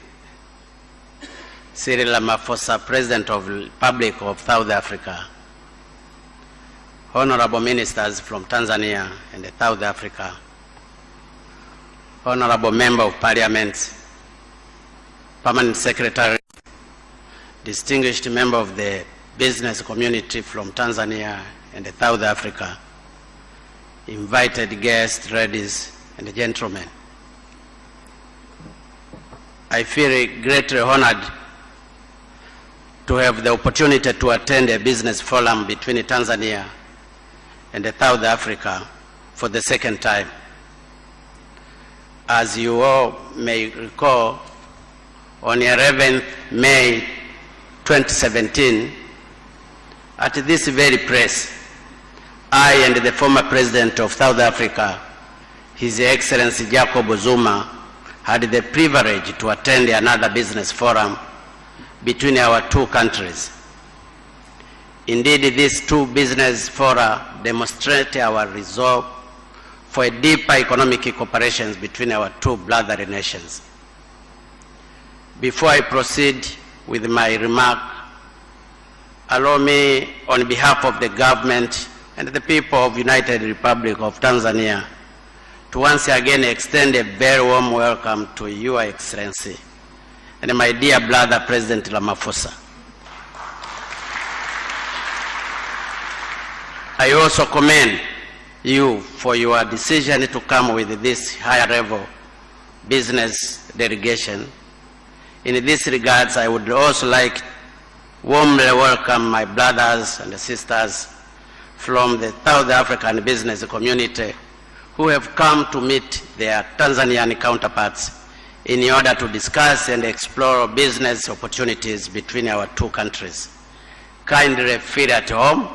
Speaker 8: Cyrill Ramaphosa, President of the Republic of South Africa, Honorable Ministers from Tanzania and South Africa, Honorable Member of Parliament, Permanent Secretary, distinguished member of the business community from Tanzania and South Africa, invited guests, ladies and gentlemen. I feel greatly honored to have the opportunity to attend a business forum between Tanzania and South Africa for the second time. As you all may recall, on 11th May 2017, at this very place, I and the former President of South Africa, His Excellency Jacob Zuma, had the privilege to attend another business forum between our two countries. Indeed, these two business fora demonstrate our resolve for a deeper economic cooperation between our two brotherly nations. Before I proceed with my remark, allow me, on behalf of the government and the people of the United Republic of Tanzania, to once again extend a very warm welcome to Your Excellency and my dear brother, President Ramaphosa. I also commend you for your decision to come with this higher level business delegation. In this regards, I would also like warmly welcome my brothers and sisters from the South African business community who have come to meet their Tanzanian counterparts in order to discuss and explore business opportunities between our two countries. Kindly feel at home,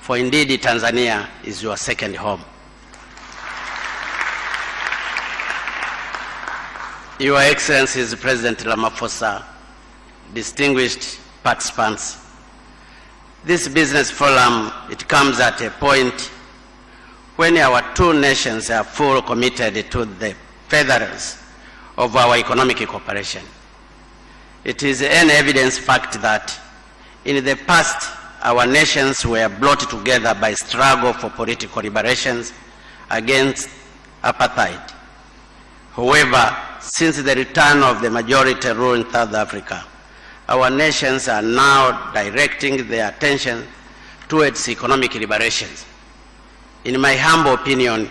Speaker 8: for indeed Tanzania is your second home. Your Excellencies President Ramaphosa, distinguished participants, this business forum, it comes at a point when our two nations are fully committed to the furtherance of our economic cooperation. It is an evidence fact that in the past, our nations were brought together by struggle for political liberations against apartheid. However, since the return of the majority rule in South Africa, our nations are now directing their attention towards economic liberations. In my humble opinion,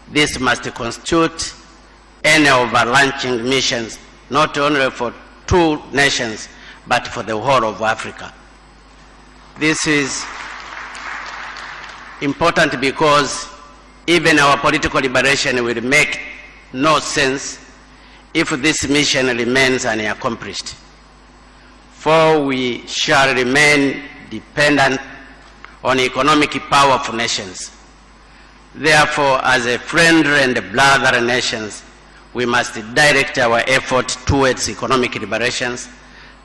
Speaker 8: this must constitute an overarching mission, not only for two nations, but for the whole of Africa. This is important because even our political liberation will make no sense if this mission remains unaccomplished. For we shall remain dependent on economic powerful nations. Therefore, as a friendly and brother nations, we must direct our effort towards economic liberations.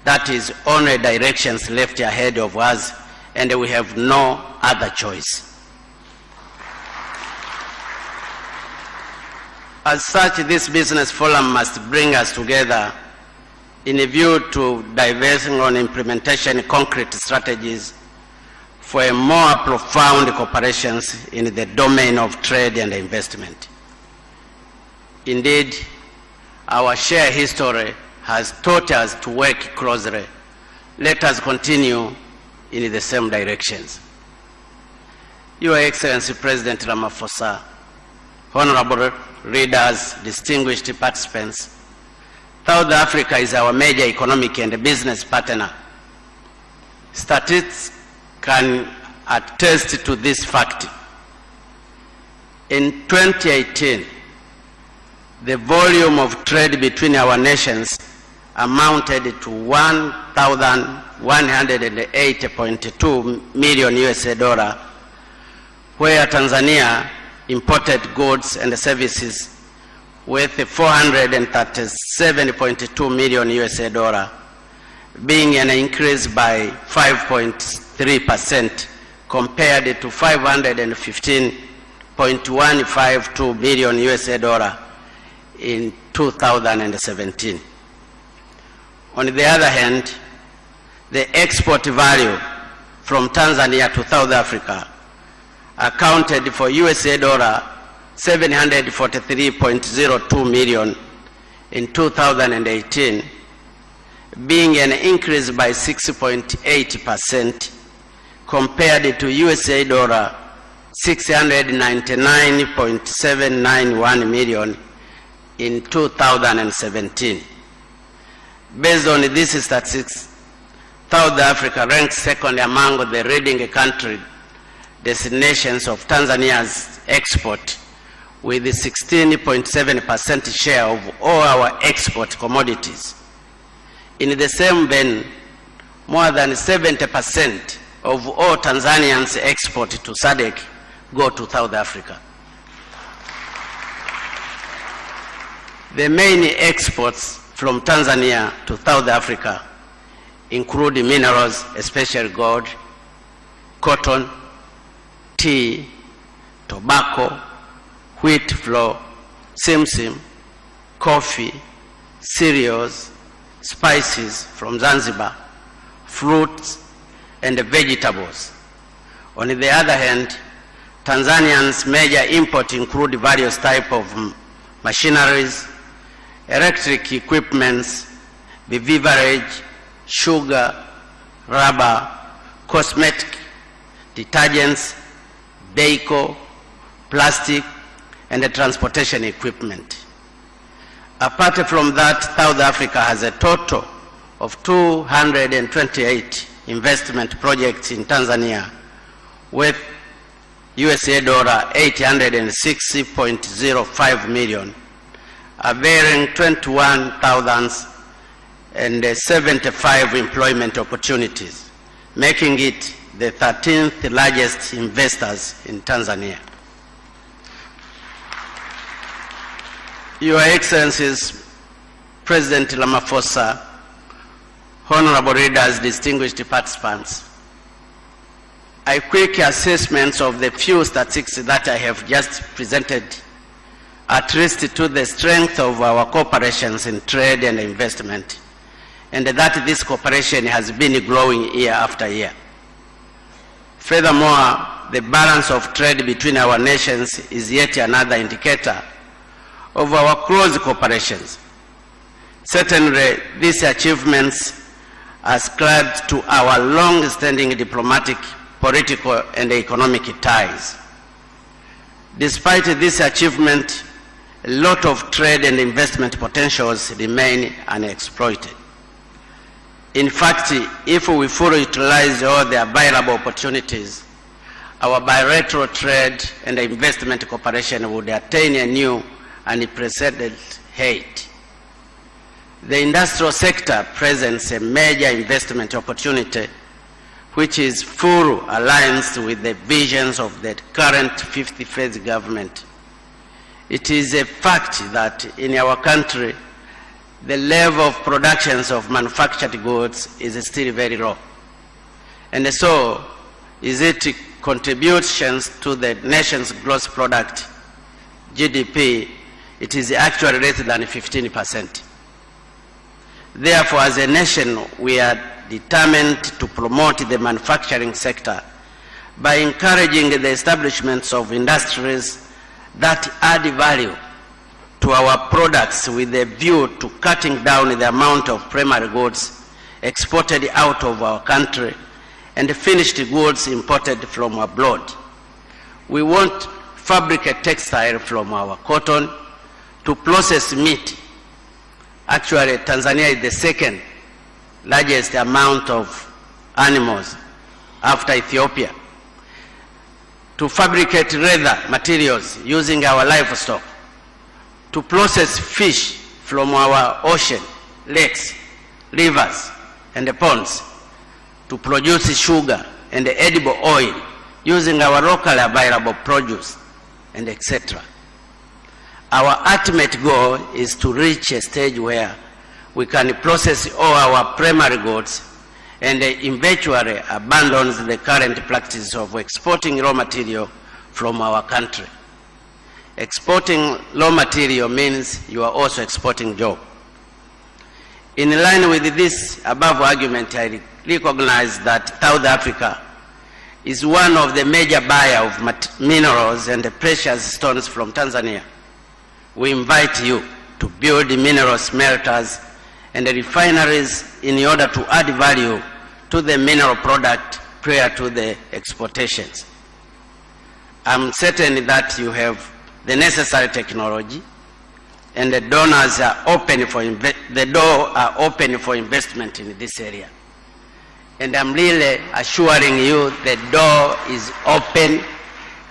Speaker 8: That is only directions left ahead of us, and we have no other choice. As such, this business forum must bring us together in a view to diverging on implementation concrete strategies for a more profound cooperation in the domain of trade and investment. Indeed, our shared history has taught us to work closely. Let us continue in the same directions. Your Excellency President Ramaphosa, honorable leaders, distinguished participants, South Africa is our major economic and business partner. Statistics can attest to this fact. In 2018, the volume of trade between our nations amounted to 1,108.2 million US$, where Tanzania imported goods and services worth 437.2 million US$, being an increase by 5.3% compared to 515.152 billion US$. In 2017. On the other hand, the export value from Tanzania to South Africa accounted for US$743.02 million in 2018, being an increase by 6.8% compared to US$699.791 million in 2017. Based on these statistics, South Africa ranks second among the leading country destinations of Tanzania's export, with a 16.7% share of all our export commodities. In the same vein, more than 70% of all Tanzanians' export to SADC go to South Africa. The main exports from Tanzania to South Africa include minerals, especially gold, cotton, tea, tobacco, wheat flour, simsim, coffee, cereals, spices from Zanzibar, fruits, and vegetables. On the other hand, Tanzanians' major imports include various types of machineries, electric equipments, beverage, sugar, rubber, cosmetic, detergents, vehicle, plastic, and the transportation equipment. Apart from that, South Africa has a total of 228 investment projects in Tanzania with USA dollar 860.05 million, availing 21,075 employment opportunities, making it the 13th largest investors in Tanzania. Your Excellencies, President Ramaphosa, honorable leaders, distinguished participants, a quick assessment of the few statistics that I have just presented attest to the strength of our cooperations in trade and investment, and that this cooperation has been growing year after year. Furthermore, the balance of trade between our nations is yet another indicator of our close cooperations. Certainly, these achievements are ascribed to our long-standing diplomatic, political, and economic ties. Despite this achievement, a lot of trade and investment potentials remain unexploited. In fact, if we fully utilize all the available opportunities, our bilateral trade and investment cooperation would attain a new and unprecedented height. The industrial sector presents a major investment opportunity which is full aligned with the visions of the current 50th government. It is a fact that in our country, the level of productions of manufactured goods is still very low. And so, is it contributions to the nation's gross product, GDP, it is actually less than 15%. Therefore, as a nation, we are determined to promote the manufacturing sector by encouraging the establishments of industries that add value to our products with a view to cutting down the amount of primary goods exported out of our country and finished goods imported from abroad. We want to fabricate textile from our cotton to process meat. Actually, Tanzania is the second largest amount of animals after Ethiopia. To fabricate leather materials using our livestock, to process fish from our ocean, lakes, rivers, and ponds, to produce sugar and edible oil using our locally available produce, and etc. Our ultimate goal is to reach a stage where we can process all our primary goods and eventually abandon the current practice of exporting raw material from our country. Exporting raw material means you are also exporting jobs. In line with this above argument, I recognize that South Africa is one of the major buyers of minerals and precious stones from Tanzania. We invite you to build mineral smelters and refineries in order to add value to the mineral product prior to the exportations. I'm certain that you have the necessary technology and the donors are open for the door are open for investment in this area. And I'm really assuring you the door is open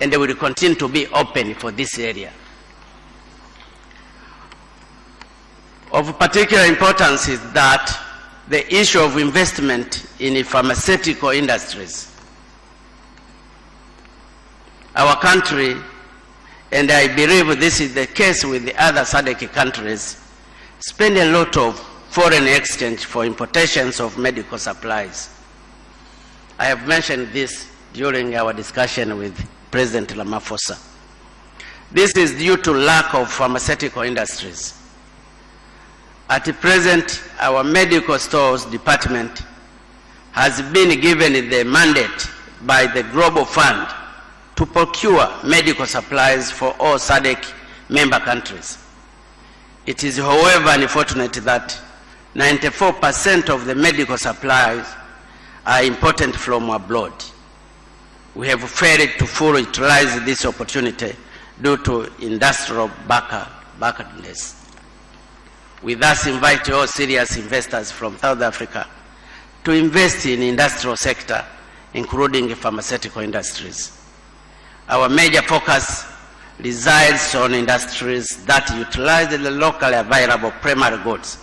Speaker 8: and it will continue to be open for this area. Of particular importance is that the issue of investment in pharmaceutical industries. Our country, and I believe this is the case with the other SADC countries, spend a lot of foreign exchange for importations of medical supplies. I have mentioned this during our discussion with President Ramaphosa. This is due to lack of pharmaceutical industries. At present, our medical stores department has been given the mandate by the Global Fund to procure medical supplies for all SADC member countries. It is, however, unfortunate that 94% of the medical supplies are imported from abroad. we have failed to fully utilize this opportunity due to industrial backwardness. We thus invite all serious investors from South Africa to invest in industrial sector, including pharmaceutical industries. Our major focus resides on industries that utilize the locally available primary goods.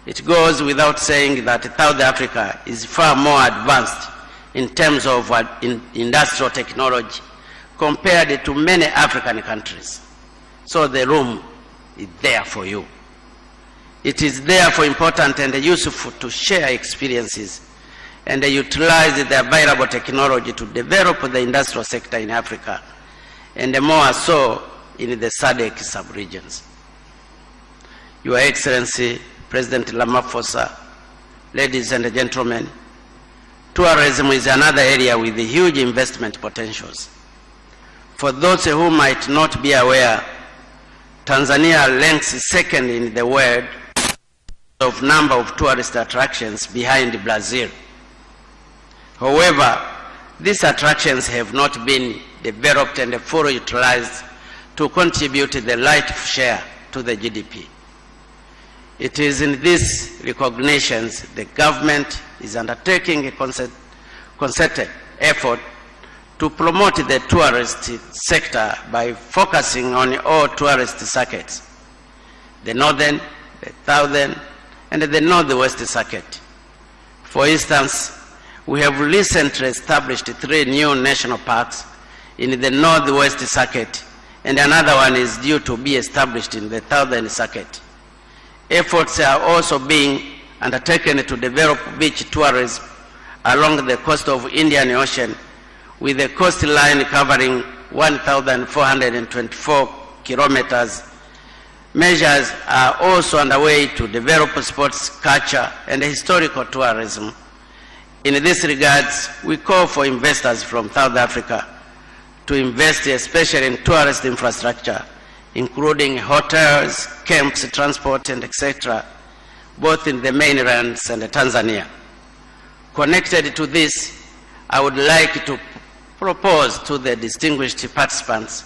Speaker 8: It goes without saying that South Africa is far more advanced in terms of industrial technology compared to many African countries. So the room is there for you. It is therefore important and useful to share experiences and utilize the available technology to develop the industrial sector in Africa, and more so in the SADC sub-regions. Your Excellency, President Ramaphosa, ladies and gentlemen, tourism is another area with huge investment potentials. For those who might not be aware, Tanzania ranks second in the world of number of tourist attractions behind Brazil. However, these attractions have not been developed and fully utilized to contribute the right share to the GDP. It is in these recognitions the government is undertaking a concerted effort to promote the tourist sector by focusing on all tourist circuits, the northern, the southern, and the northwest circuit. For instance, we have recently established 3 new national parks in the northwest circuit, and another one is due to be established in the southern circuit. Efforts are also being undertaken to develop beach tourism along the coast of Indian Ocean, with a coastline covering 1,424 kilometers. Measures are also underway to develop sports, culture, and historical tourism. In this regard, we call for investors from South Africa to invest especially in tourist infrastructure, including hotels, camps, transport, and etc., both in the mainlands and Tanzania. Connected to this, I would like to propose to the distinguished participants,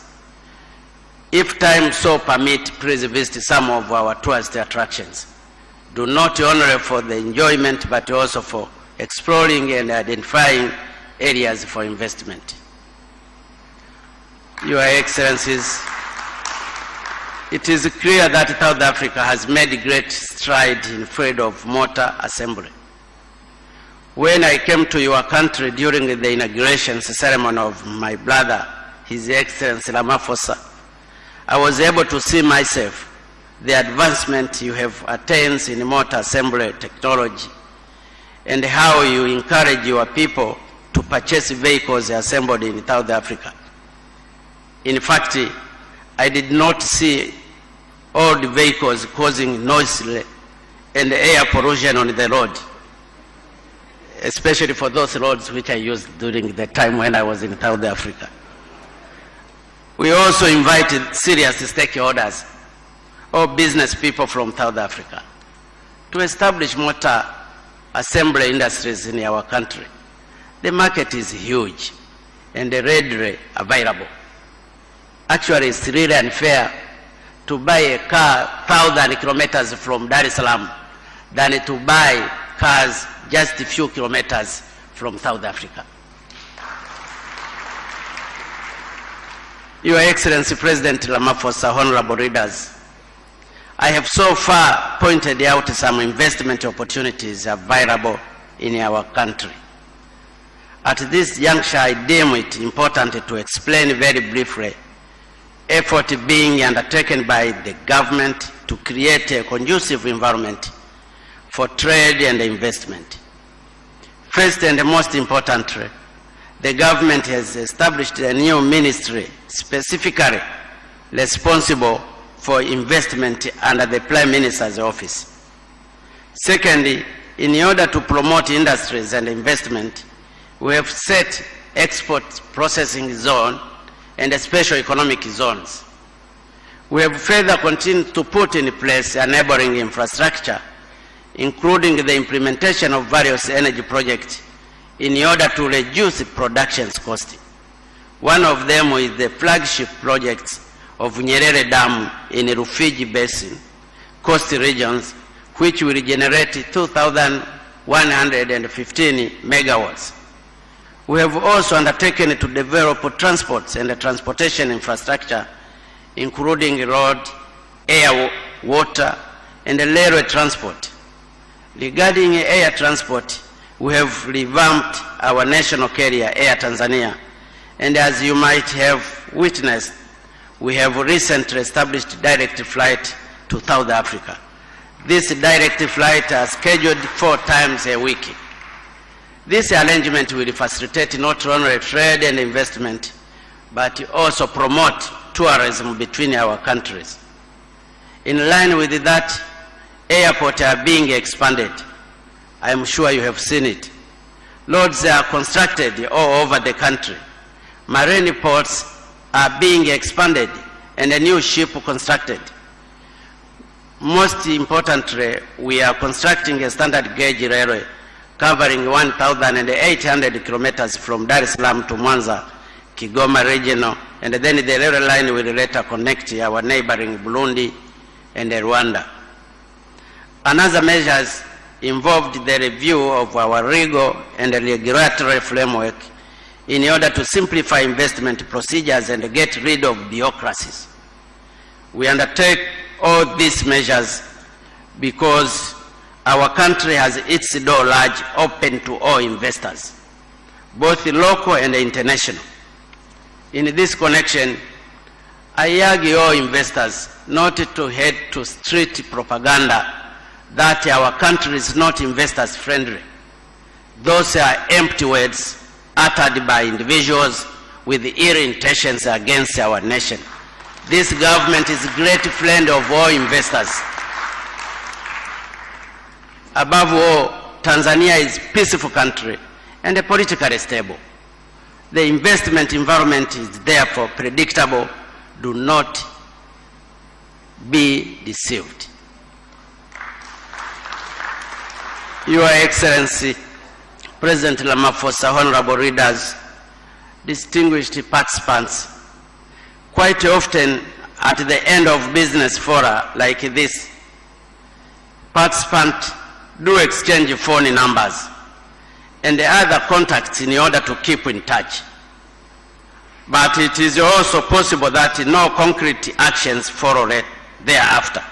Speaker 8: if time so permit, please visit some of our tourist attractions. Do not only for the enjoyment, but also for exploring and identifying areas for investment. Your Excellencies, it is clear that South Africa has made great strides in field of motor assembly. When I came to your country during the inauguration ceremony of my brother, His Excellency Ramaphosa, I was able to see myself the advancement you have attained in motor assembly technology and how you encourage your people to purchase vehicles assembled in South Africa. In fact, I did not see old vehicles causing noise and air pollution on the road, especially for those roads which I used during the time when I was in South Africa. We also invited serious stakeholders, or business people from South Africa, to establish motor assembly industries in our country. The market is huge and readily available. Actually, it's really unfair to buy a car 1,000 kilometers from Dar es Salaam than to buy cars just a few kilometers from South Africa. Your Excellency President Ramaphosa, honorable leaders, I have so far pointed out some investment opportunities available in our country. At this juncture, I deem it important to explain very briefly effort being undertaken by the government to create a conducive environment for trade and investment. First and most importantly, the government has established a new ministry specifically responsible for investment under the Prime Minister's office. Secondly, in order to promote industries and investment, we have set export processing zone and special economic zones. We have further continued to put in place enabling infrastructure, including the implementation of various energy projects in order to reduce production cost. One of them is the flagship project of Nyerere Dam in Rufiji Basin, coastal regions, which will generate 2,115 megawatts. We have also undertaken to develop transports and transportation infrastructure, including road, air, water, and railway transport. Regarding air transport, we have revamped our national carrier, Air Tanzania, and as you might have witnessed, we have recently established direct flight to South Africa. This direct flight is scheduled 4 times a week. This arrangement will facilitate not only trade and investment, but also promote tourism between our countries. In line with that, airports are being expanded. I am sure you have seen it. Roads are constructed all over the country. Marine ports are being expanded and a new ship constructed. Most importantly, we are constructing a standard gauge railway covering 1,800 kilometers from Dar es Salaam to Mwanza, Kigoma regional, and then the railway line will later connect our neighboring Burundi and Rwanda. Another measures involved the review of our legal and regulatory framework in order to simplify investment procedures and get rid of bureaucracies. We undertake all these measures because our country has its door large open to all investors, both local and international. In this connection, I urge all investors not to head to street propaganda that our country is not investors friendly. Those are empty words uttered by individuals with ill intentions against our nation. This government is a great friend of all investors. Above all, Tanzania is a peaceful country and politically stable. The investment environment is therefore predictable. Do not be deceived. Your Excellency, President Ramaphosa, honorable readers, distinguished participants, quite often at the end of business fora like this, participants do exchange phone numbers and the other contacts in order to keep in touch. But it is also possible that no concrete actions follow thereafter.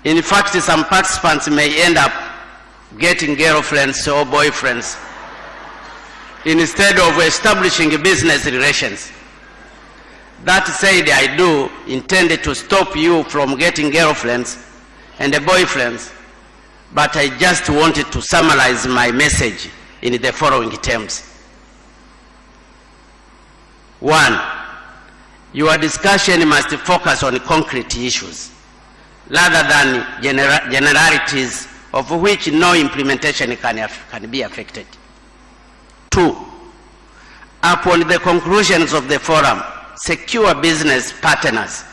Speaker 8: In fact, some participants may end up getting girlfriends or boyfriends instead of establishing business relations. That said, I do intend to stop you from getting girlfriends and boyfriends, but I just wanted to summarize my message in the following terms. 1. Your discussion must focus on concrete issues rather than generalities of which no implementation can be affected. 2. Upon the conclusions of the forum, secure business partners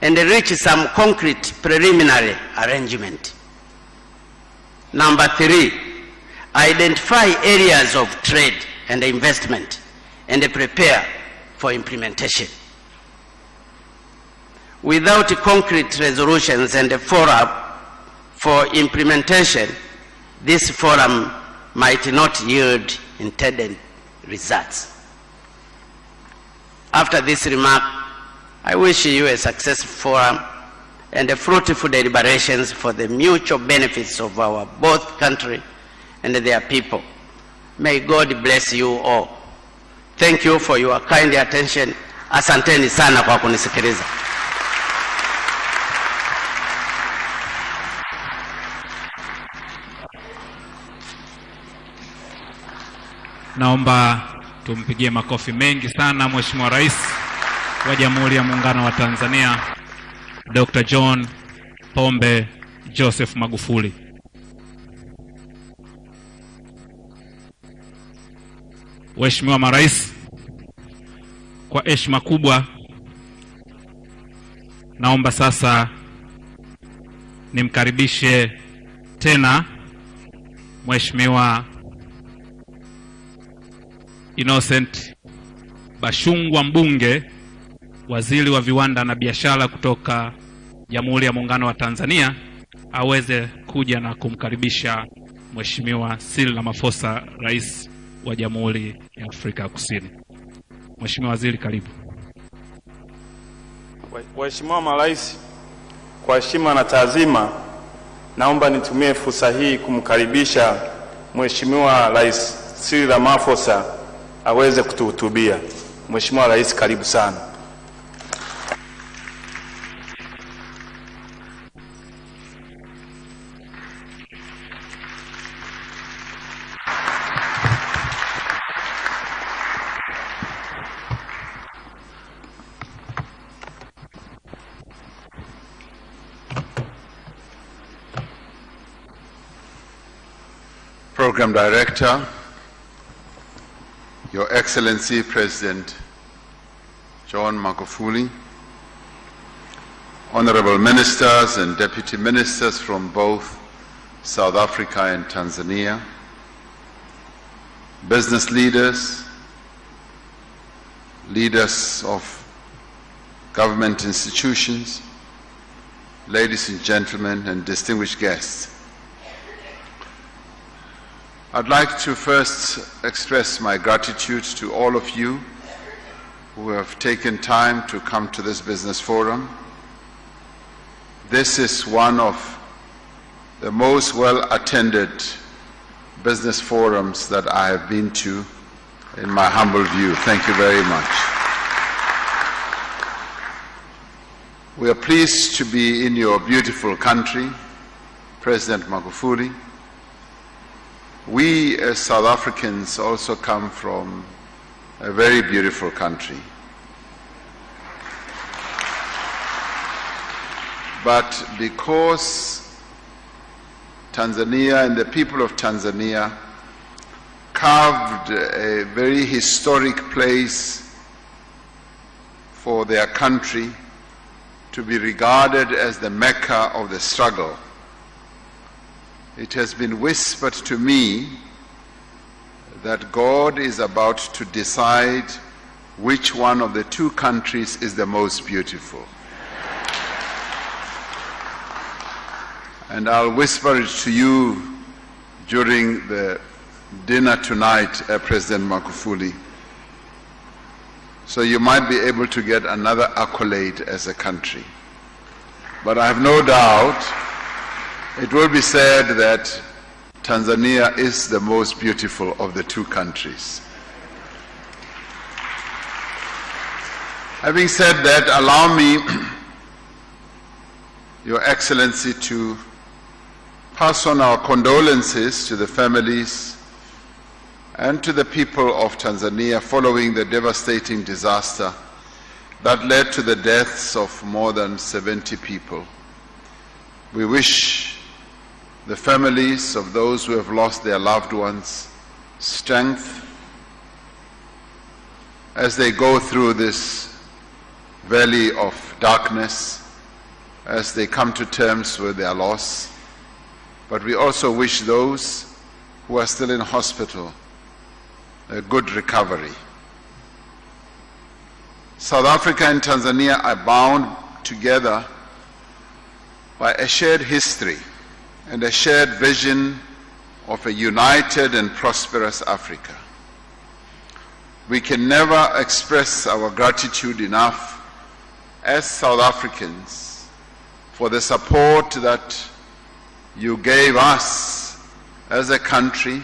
Speaker 8: and reach some concrete preliminary arrangement. Number 3, identify areas of trade and investment and prepare for implementation. Without concrete resolutions and a forum for implementation, this forum might not yield intended results. After this remark, I wish you a successful forum and a fruitful deliberations for the mutual benefits of our both country and their people. May God bless you all. Thank you for your kind attention. Asanteni sana kwa kunisikiliza.
Speaker 2: Naomba tumpigie makofi mengi sana Mheshimiwa Rais wa Jamhuri ya Muungano wa Tanzania, Dkt. John Pombe Joseph Magufuli. Mheshimiwa Marais, kwa heshima kubwa naomba sasa nimkaribishe tena Mheshimiwa Innocent Bashungwa Mbunge, waziri wa viwanda na biashara kutoka Jamhuri ya Muungano wa Tanzania, aweze kuja na kumkaribisha Mheshimiwa Cyrill Ramaphosa, Rais wa Jamhuri ya Afrika Kusini. Mheshimiwa Waziri, karibu.
Speaker 7: Waheshimiwa marais, kwa heshima na taadhima, naomba nitumie fursa hii kumkaribisha Mheshimiwa Rais Cyrill Ramaphosa aweze kutuhutubia. Mheshimiwa Rais, karibu sana.
Speaker 9: Program Director, Your Excellency President John Magufuli, Honorable Ministers and Deputy Ministers from both South Africa and Tanzania, business leaders, leaders of government institutions, ladies and gentlemen, and distinguished guests. I'd like to first express my gratitude to all of you who have taken time to come to this business forum. This is one of the most well-attended business forums that I have been to in my humble view. Thank you very much. We are pleased to be in your beautiful country, President Magufuli. We as South Africans also come from a very beautiful country. But because Tanzania and the people of Tanzania carved a very historic place for their country to be regarded as the Mecca of the struggle, it has been whispered to me that God is about to decide which one of the two countries is the most beautiful. And I'll whisper it to you during the dinner tonight, President Magufuli, so you might be able to get another accolade as a country. But I have no doubt it will be said that Tanzania is the most beautiful of the two countries. Having said that, allow me, Your Excellency, to pass on our condolences to the families and to the people of Tanzania following the devastating disaster that led to the deaths of more than 70 people. We wish the families of those who have lost their loved ones strength as they go through this valley of darkness, as they come to terms with their loss. But we also wish those who are still in hospital a good recovery. South Africa and Tanzania are bound together by a shared history and a shared vision of a united and prosperous Africa. We can never express our gratitude enough as South Africans for the support that you gave us as a country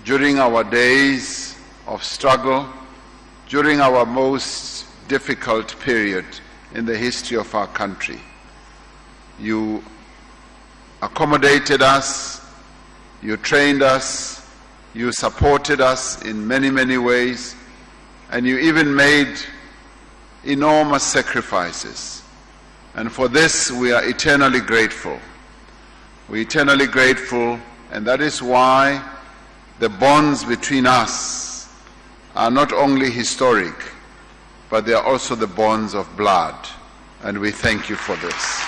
Speaker 9: during our days of struggle, during our most difficult period in the history of our country. You accommodated us, you trained us, you supported us in many, many ways, and you even made enormous sacrifices. And for this we are eternally grateful. We're eternally grateful, and that is why the bonds between us are not only historic, but they are also the bonds of blood, and we thank you for this.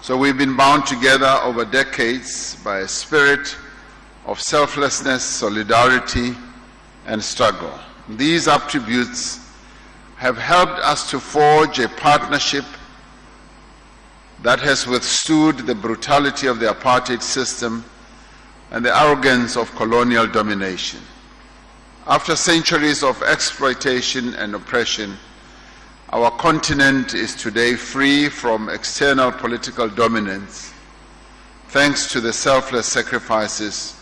Speaker 9: So we've been bound together over decades by a spirit of selflessness, solidarity, and struggle. These attributes have helped us to forge a partnership that has withstood the brutality of the apartheid system and the arrogance of colonial domination. After centuries of exploitation and oppression, our continent is today free from external political dominance, thanks to the selfless sacrifices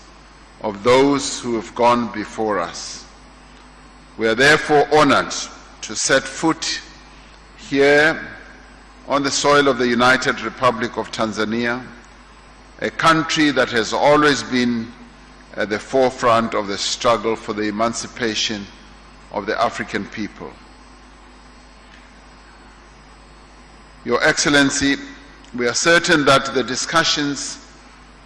Speaker 9: of those who have gone before us. We are therefore honored to set foot here on the soil of the United Republic of Tanzania, a country that has always been at the forefront of the struggle for the emancipation of the African people. Your Excellency, we are certain that the discussions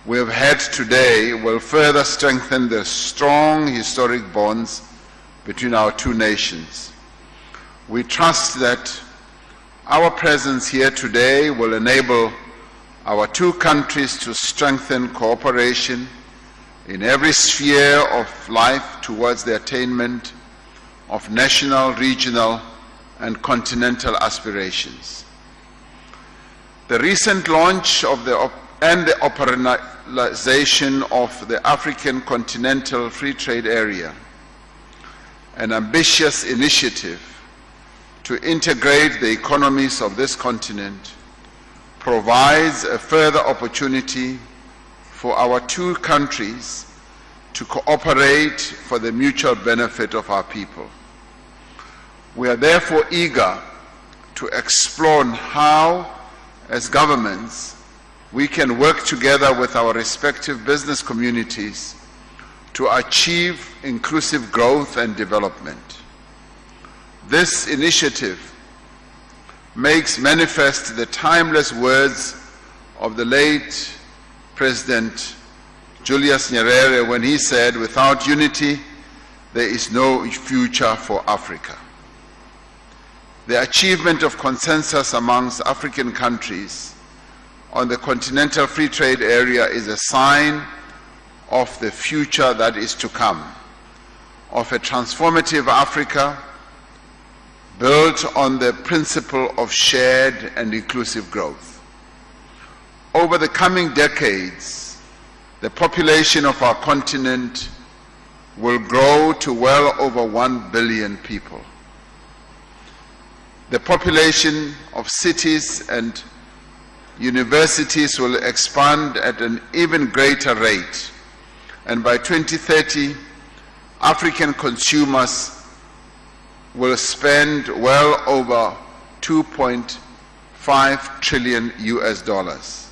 Speaker 9: we have had today will further strengthen the strong historic bonds between our two nations. We trust that our presence here today will enable our two countries to strengthen cooperation in every sphere of life towards the attainment of national, regional, and continental aspirations. The recent launch of and the operationalization of the African Continental Free Trade Area, an ambitious initiative to integrate the economies of this continent, provides a further opportunity for our two countries to cooperate for the mutual benefit of our people. We are therefore eager to explore how, as governments, we can work together with our respective business communities to achieve inclusive growth and development. This initiative makes manifest the timeless words of the late President Julius Nyerere when he said, "Without unity, there is no future for Africa." The achievement of consensus amongst African countries on the Continental Free Trade Area is a sign of the future that is to come, of a transformative Africa built on the principle of shared and inclusive growth. Over the coming decades, the population of our continent will grow to well over 1 billion people. The population of cities and universities will expand at an even greater rate, and by 2030, African consumers will spend well over 2.5 trillion US dollars.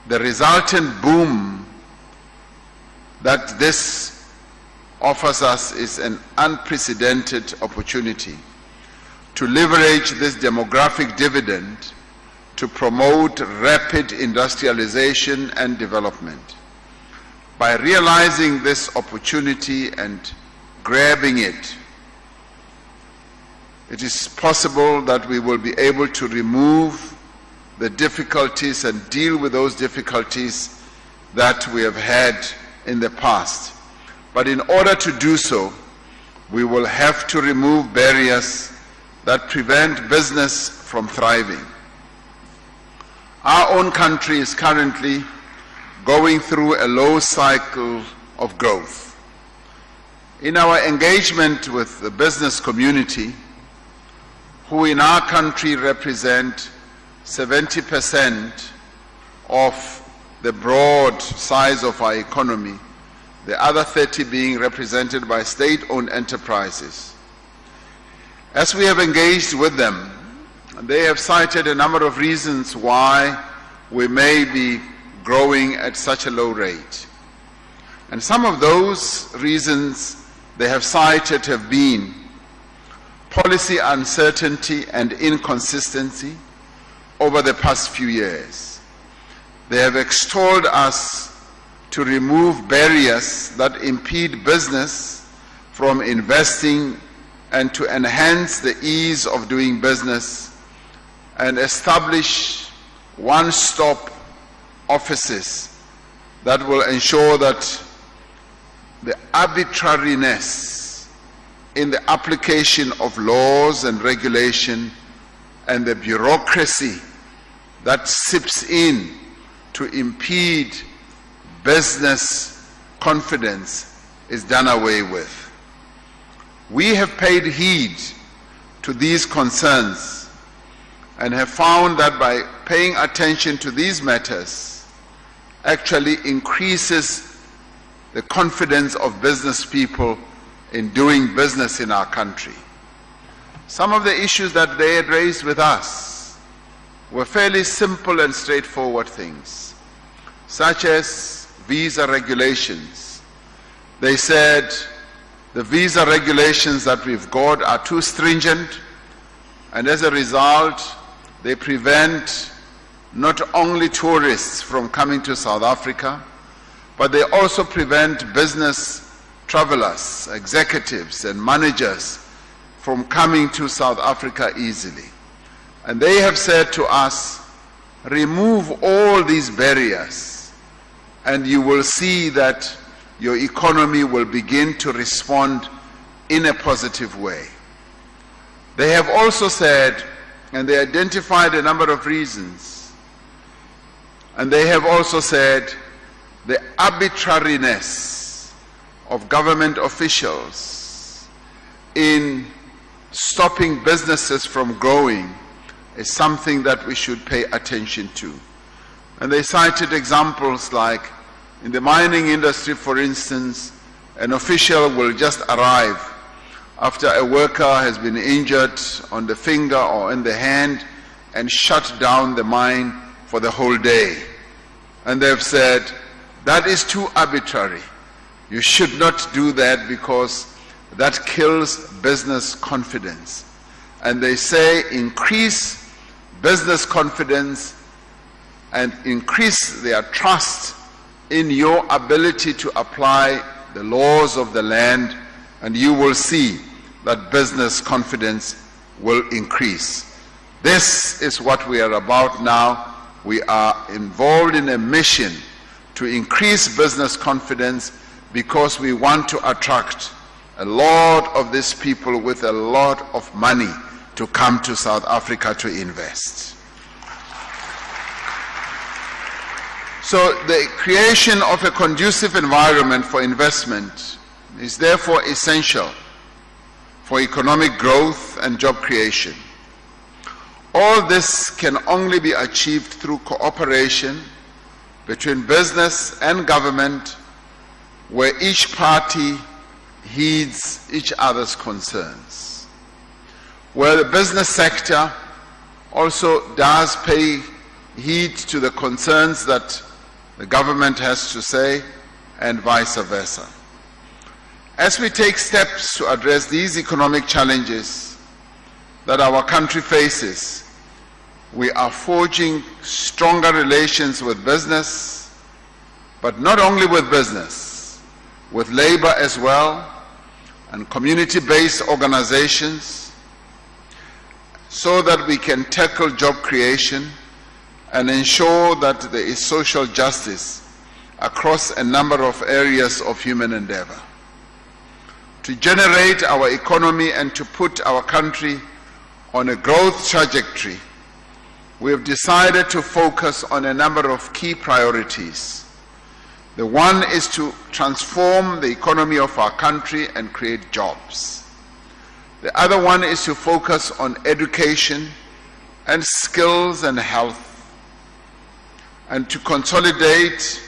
Speaker 9: The resultant boom that this offers us is an unprecedented opportunity to leverage this demographic dividend to promote rapid industrialization and development. By realizing this opportunity and grabbing it, it is possible that we will be able to remove the difficulties and deal with those difficulties that we have had in the past. But in order to do so, we will have to remove barriers that prevent business from thriving. Our own country is currently going through a low cycle of growth. In our engagement with the business community, who in our country represent 70% of the broad size of our economy, the other 30% being represented by state-owned enterprises. As we have engaged with them, they have cited a number of reasons why we may be growing at such a low rate. And some of those reasons they have cited have been policy uncertainty and inconsistency over the past few years. They have extolled us to remove barriers that impede business from investing and to enhance the ease of doing business and establish one-stop offices that will ensure that the arbitrariness in the application of laws and regulation and the bureaucracy that seeps in to impede business confidence is done away with. We have paid heed to these concerns and have found that by paying attention to these matters actually increases the confidence of business people in doing business in our country. Some of the issues that they had raised with us were fairly simple and straightforward things, such as visa regulations. They said the visa regulations that we've got are too stringent, and as a result, they prevent not only tourists from coming to South Africa, but they also prevent business travelers, executives and managers from coming to South Africa easily. And they have said to us, remove all these barriers and you will see that your economy will begin to respond in a positive way. They have also said, and they identified a number of reasons, and they have also said the arbitrariness of government officials in stopping businesses from growing is something that we should pay attention to. And they cited examples like in the mining industry, for instance, an official will just arrive after a worker has been injured on the finger or in the hand and shut down the mine for the whole day. And they've said, that is too arbitrary. You should not do that because that kills business confidence. And they say increase business confidence and increase their trust in your ability to apply the laws of the land, and you will see that business confidence will increase. This is what we are about now. We are involved in a mission to increase business confidence because we want to attract a lot of these people with a lot of money to come to South Africa to invest. So the creation of a conducive environment for investment is therefore essential for economic growth and job creation. All this can only be achieved through cooperation between business and government, where each party heeds each other's concerns. Where the business sector also does pay heed to the concerns that the government has to say, and vice versa. As we take steps to address these economic challenges that our country faces, we are forging stronger relations with business, but not only with business, with labor as well, and community-based organizations, so that we can tackle job creation and ensure that there is social justice across a number of areas of human endeavor. To generate our economy and to put our country on a growth trajectory, we have decided to focus on a number of key priorities. The one is to transform the economy of our country and create jobs. The other one is to focus on education and skills and health, and to consolidate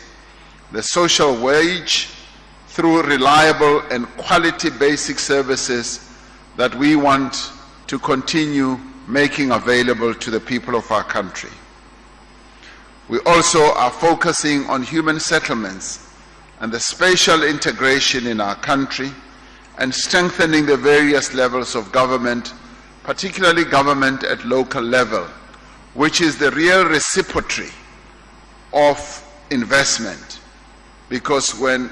Speaker 9: the social wage through reliable and quality basic services that we want to continue making available to the people of our country. We also are focusing on human settlements and the spatial integration in our country and strengthening the various levels of government, particularly government at local level, which is the real reciprocity of investment. Because when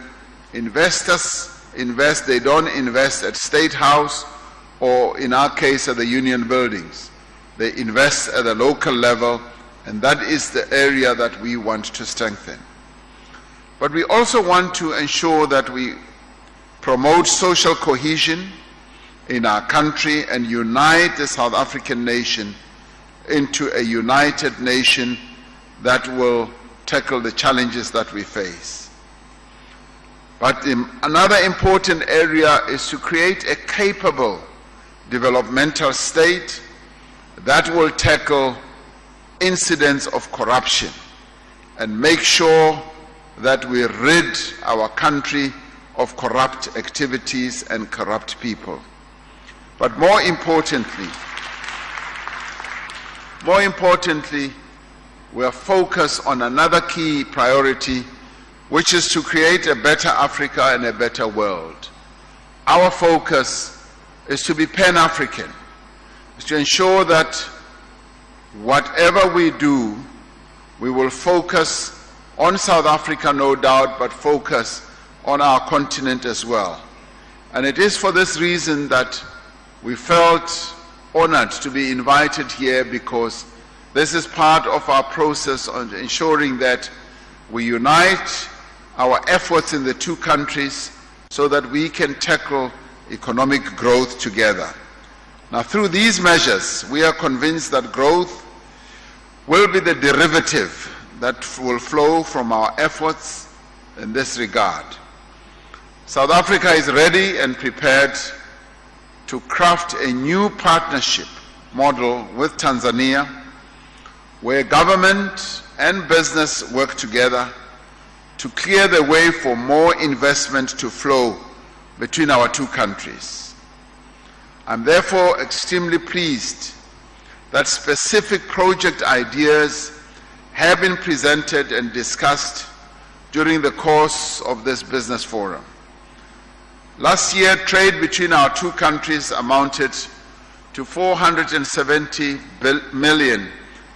Speaker 9: investors invest, they don't invest at State House or in our case at the union buildings. They invest at the local level, and that is the area that we want to strengthen. But we also want to ensure that we promote social cohesion in our country, and unite the South African nation into a united nation that will tackle the challenges that we face. But another important area is to create a capable developmental state that will tackle incidents of corruption and make sure that we rid our country of corrupt activities and corrupt people. But more importantly, we are focused on another key priority, which is to create a better Africa and a better world. Our focus is to be Pan-African, is to ensure that whatever we do, we will focus on South Africa, no doubt, but focus on our continent as well. And it is for this reason that we felt honored to be invited here, because this is part of our process on ensuring that we unite our efforts in the two countries so that we can tackle economic growth together. Now, through these measures, we are convinced that growth will be the derivative that will flow from our efforts in this regard. South Africa is ready and prepared to craft a new partnership model with Tanzania, where government and business work together to clear the way for more investment to flow between our two countries. I'm therefore extremely pleased that specific project ideas have been presented and discussed during the course of this business forum. Last year, trade between our two countries amounted to $470 million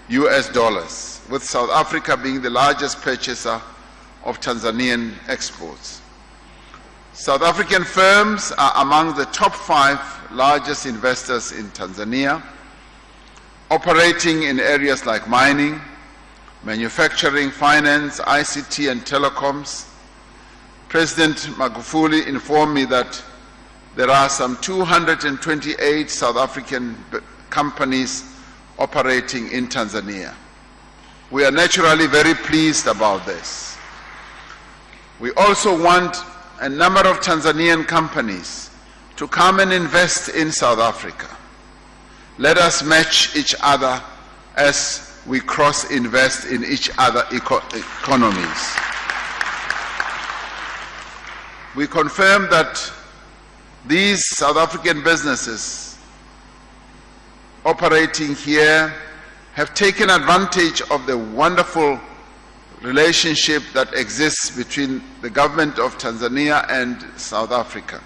Speaker 9: US, with South Africa being the largest purchaser of Tanzanian exports. South African firms are among the top 5 largest investors in Tanzania, operating in areas like mining, manufacturing, finance, ICT, and telecoms. President Magufuli informed me that there are some 228 South African companies operating in Tanzania. We are naturally very pleased about this. We also want a number of Tanzanian companies to come and invest in South Africa. Let us match each other as we cross-invest in each other's economies. We confirm that these South African businesses operating here have taken advantage of the wonderful relationship that exists between the government of Tanzania and South Africa.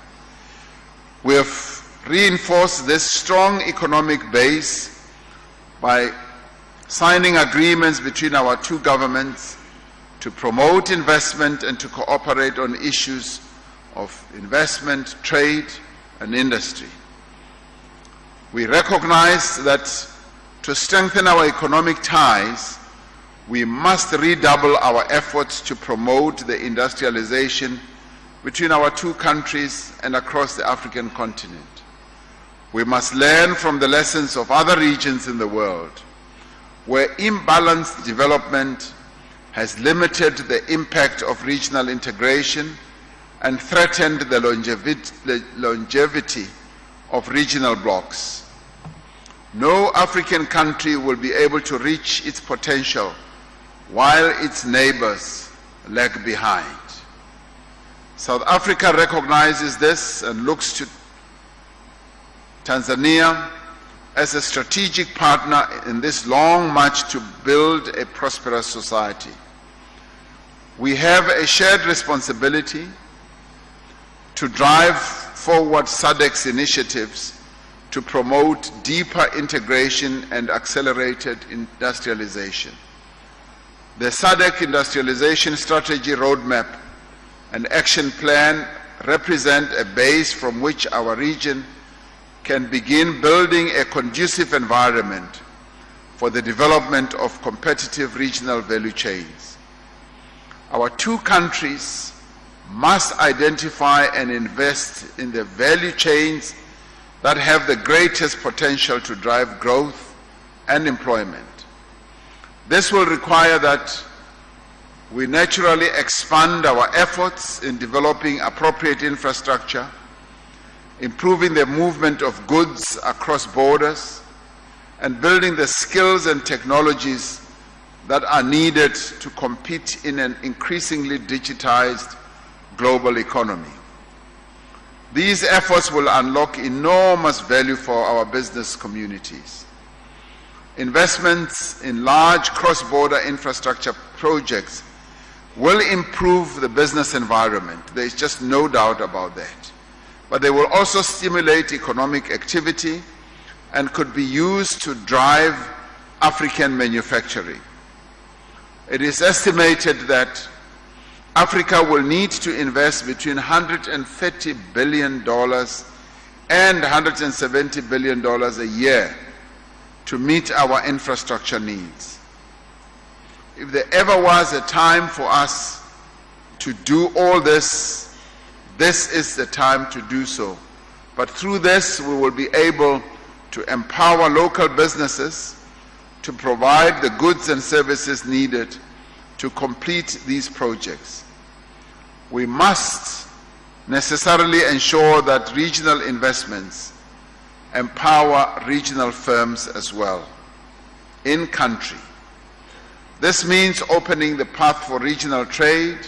Speaker 9: We have reinforced this strong economic base by signing agreements between our two governments to promote investment and to cooperate on issues of investment, trade, and industry. We recognize that to strengthen our economic ties, we must redouble our efforts to promote the industrialization between our two countries and across the African continent. We must learn from the lessons of other regions in the world where imbalanced development has limited the impact of regional integration and threatened the longevity of regional blocs. No African country will be able to reach its potential while its neighbors lag behind. South Africa recognizes this and looks to Tanzania as a strategic partner in this long march to build a prosperous society. We have a shared responsibility to drive forward SADC's initiatives to promote deeper integration and accelerated industrialization. The SADC Industrialization Strategy Roadmap and Action Plan represent a base from which our region can begin building a conducive environment for the development of competitive regional value chains. Our two countries must identify and invest in the value chains that have the greatest potential to drive growth and employment. This will require that we naturally expand our efforts in developing appropriate infrastructure, improving the movement of goods across borders, and building the skills and technologies that are needed to compete in an increasingly digitized global economy. These efforts will unlock enormous value for our business communities. Investments in large cross-border infrastructure projects will improve the business environment. There is just no doubt about that. But they will also stimulate economic activity and could be used to drive African manufacturing. It is estimated that Africa will need to invest between $130 billion and $170 billion a year to meet our infrastructure needs. If there ever was a time for us to do all this, this is the time to do so. But through this, we will be able to empower local businesses to provide the goods and services needed to complete these projects. We must necessarily ensure that regional investments empower regional firms as well, in country. This means opening the path for regional trade,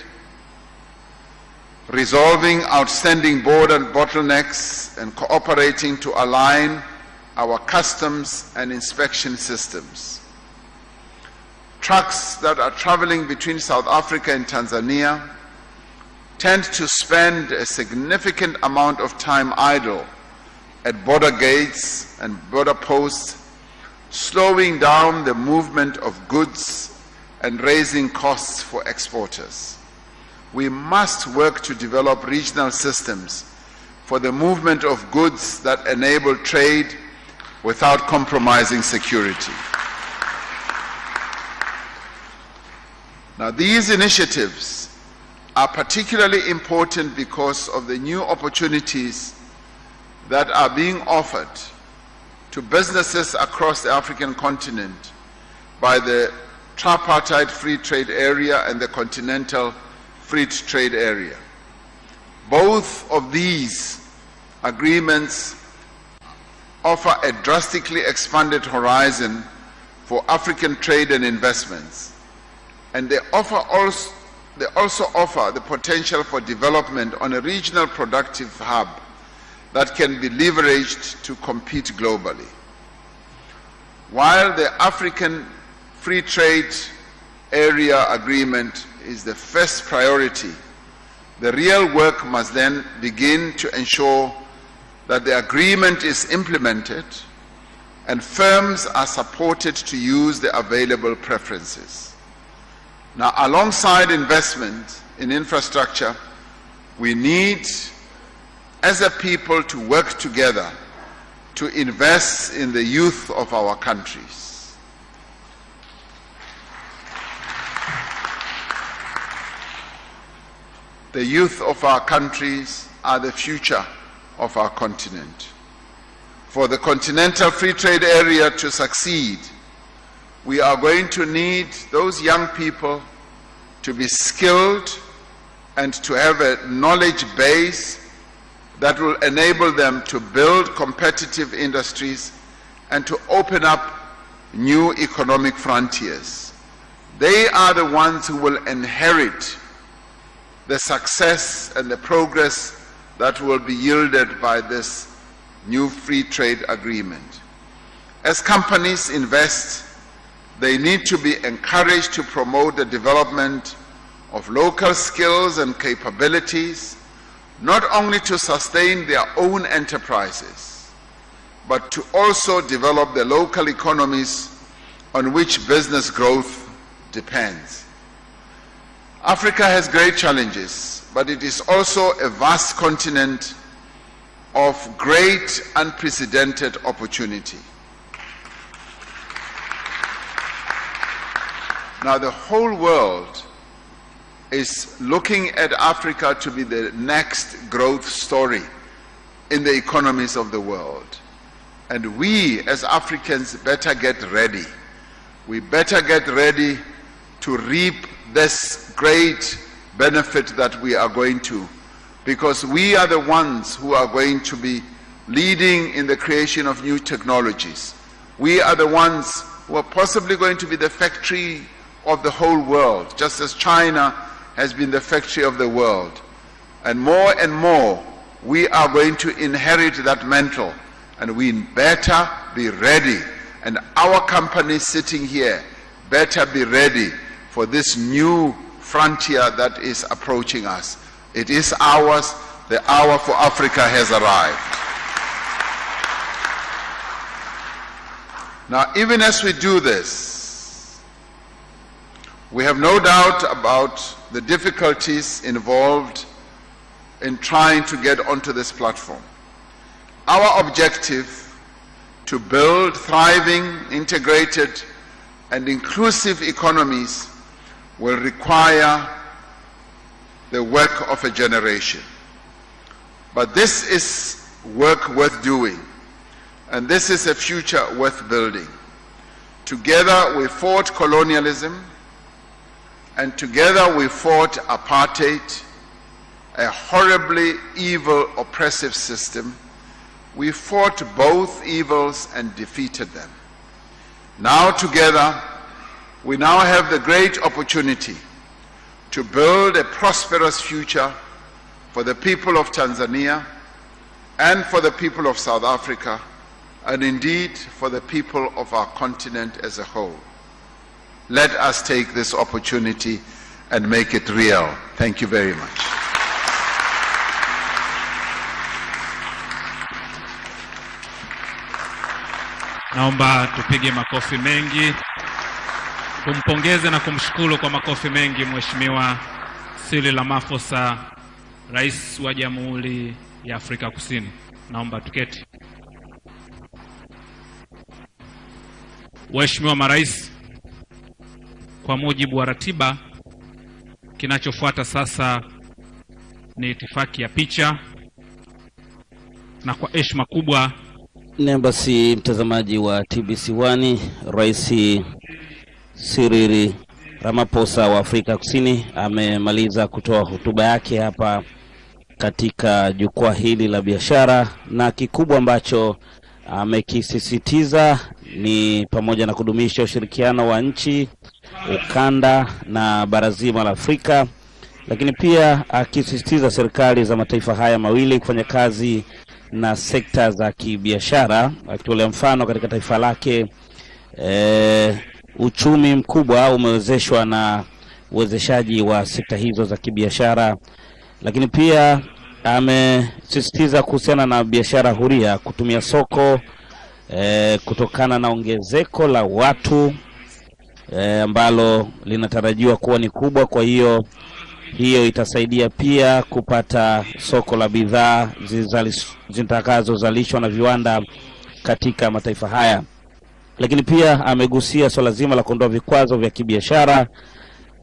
Speaker 9: resolving outstanding border bottlenecks, and cooperating to align our customs and inspection systems. Trucks that are traveling between South Africa and Tanzania tend to spend a significant amount of time idle at border gates and border posts, slowing down the movement of goods and raising costs for exporters. We must work to develop regional systems for the movement of goods that enable trade without compromising security. Now, these initiatives are particularly important because of the new opportunities that are being offered to businesses across the African continent by the tripartite free trade area and the continental free trade area. Both of these agreements offer a drastically expanded horizon for African trade and investments, and they also offer the potential for development on a regional productive hub that can be leveraged to compete globally. While the African Free Trade Area Agreement is the first priority, the real work must then begin to ensure that the agreement is implemented and firms are supported to use the available preferences. Now, alongside investment in infrastructure, we need, as a people, to work together to invest in the youth of our countries. The youth of our countries are the future of our continent. For the continental free trade area to succeed, we are going to need those young people to be skilled and to have a knowledge base that will enable them to build competitive industries and to open up new economic frontiers. They are the ones who will inherit the success and the progress that will be yielded by this new free trade agreement. As companies invest, they need to be encouraged to promote the development of local skills and capabilities, not only to sustain their own enterprises, but to also develop the local economies on which business growth depends. Africa has great challenges, but it is also a vast continent of great unprecedented opportunity. Now, the whole world is looking at Africa to be the next growth story in the economies of the world. And we as Africans better get ready. We better get ready to reap this great benefit that we are going to, because we are the ones who are going to be leading in the creation of new technologies. We are the ones who are possibly going to be the factory of the whole world, just as China has been the factory of the world. And more, we are going to inherit that mantle, and we better be ready. And our companies sitting here better be ready for this new frontier that is approaching us. It is ours. The hour for Africa has arrived. Now, even as we do this, we have no doubt about the difficulties involved in trying to get onto this platform. Our objective to build thriving, integrated, and inclusive economies will require the work of a generation. But this is work worth doing, and this is a future worth building. Together we fought colonialism, and together we fought apartheid, a horribly evil, oppressive system. We fought both evils and defeated them. Now together, we now have the great opportunity to build a prosperous future for the people of Tanzania and for the people of South Africa, and indeed for the people of our continent as a whole. Let us take this opportunity and make it real. Thank you very much.
Speaker 2: Naomba tupige makofi mengi, kumpongeze na kumshukuru kwa makofi mengi Mheshimiwa Cyrill Ramaphosa, Rais wa Jamhuri ya Afrika Kusini. Naomba tuketi. Waheshimiwa marais, kwa mujibu wa ratiba, kinachofuata sasa ni itifaki ya picha, na kwa heshima kubwa
Speaker 1: Basi mtazamaji wa TBC1, Rais Cyrill Ramaphosa wa Afrika Kusini amemaliza kutoa hotuba yake hapa katika jukwaa hili la biashara, na kikubwa ambacho amekisisitiza ni pamoja na kudumisha ushirikiano wa nchi, ukanda na bara zima la Afrika, lakini pia akisisitiza serikali za mataifa haya mawili kufanya kazi na sekta za kibiashara, akitolea mfano katika taifa lake uchumi mkubwa umewezeshwa na uwezeshaji wa sekta hizo za kibiashara. Lakini pia amesisitiza kuhusiana na biashara huria, kutumia soko kutokana na ongezeko la watu ambalo linatarajiwa kuwa ni kubwa. Kwa hiyo itasaidia pia kupata soko la bidhaa zitakazozalishwa na viwanda katika mataifa haya. Lakini pia amegusia swala zima la kuondoa vikwazo vya kibiashara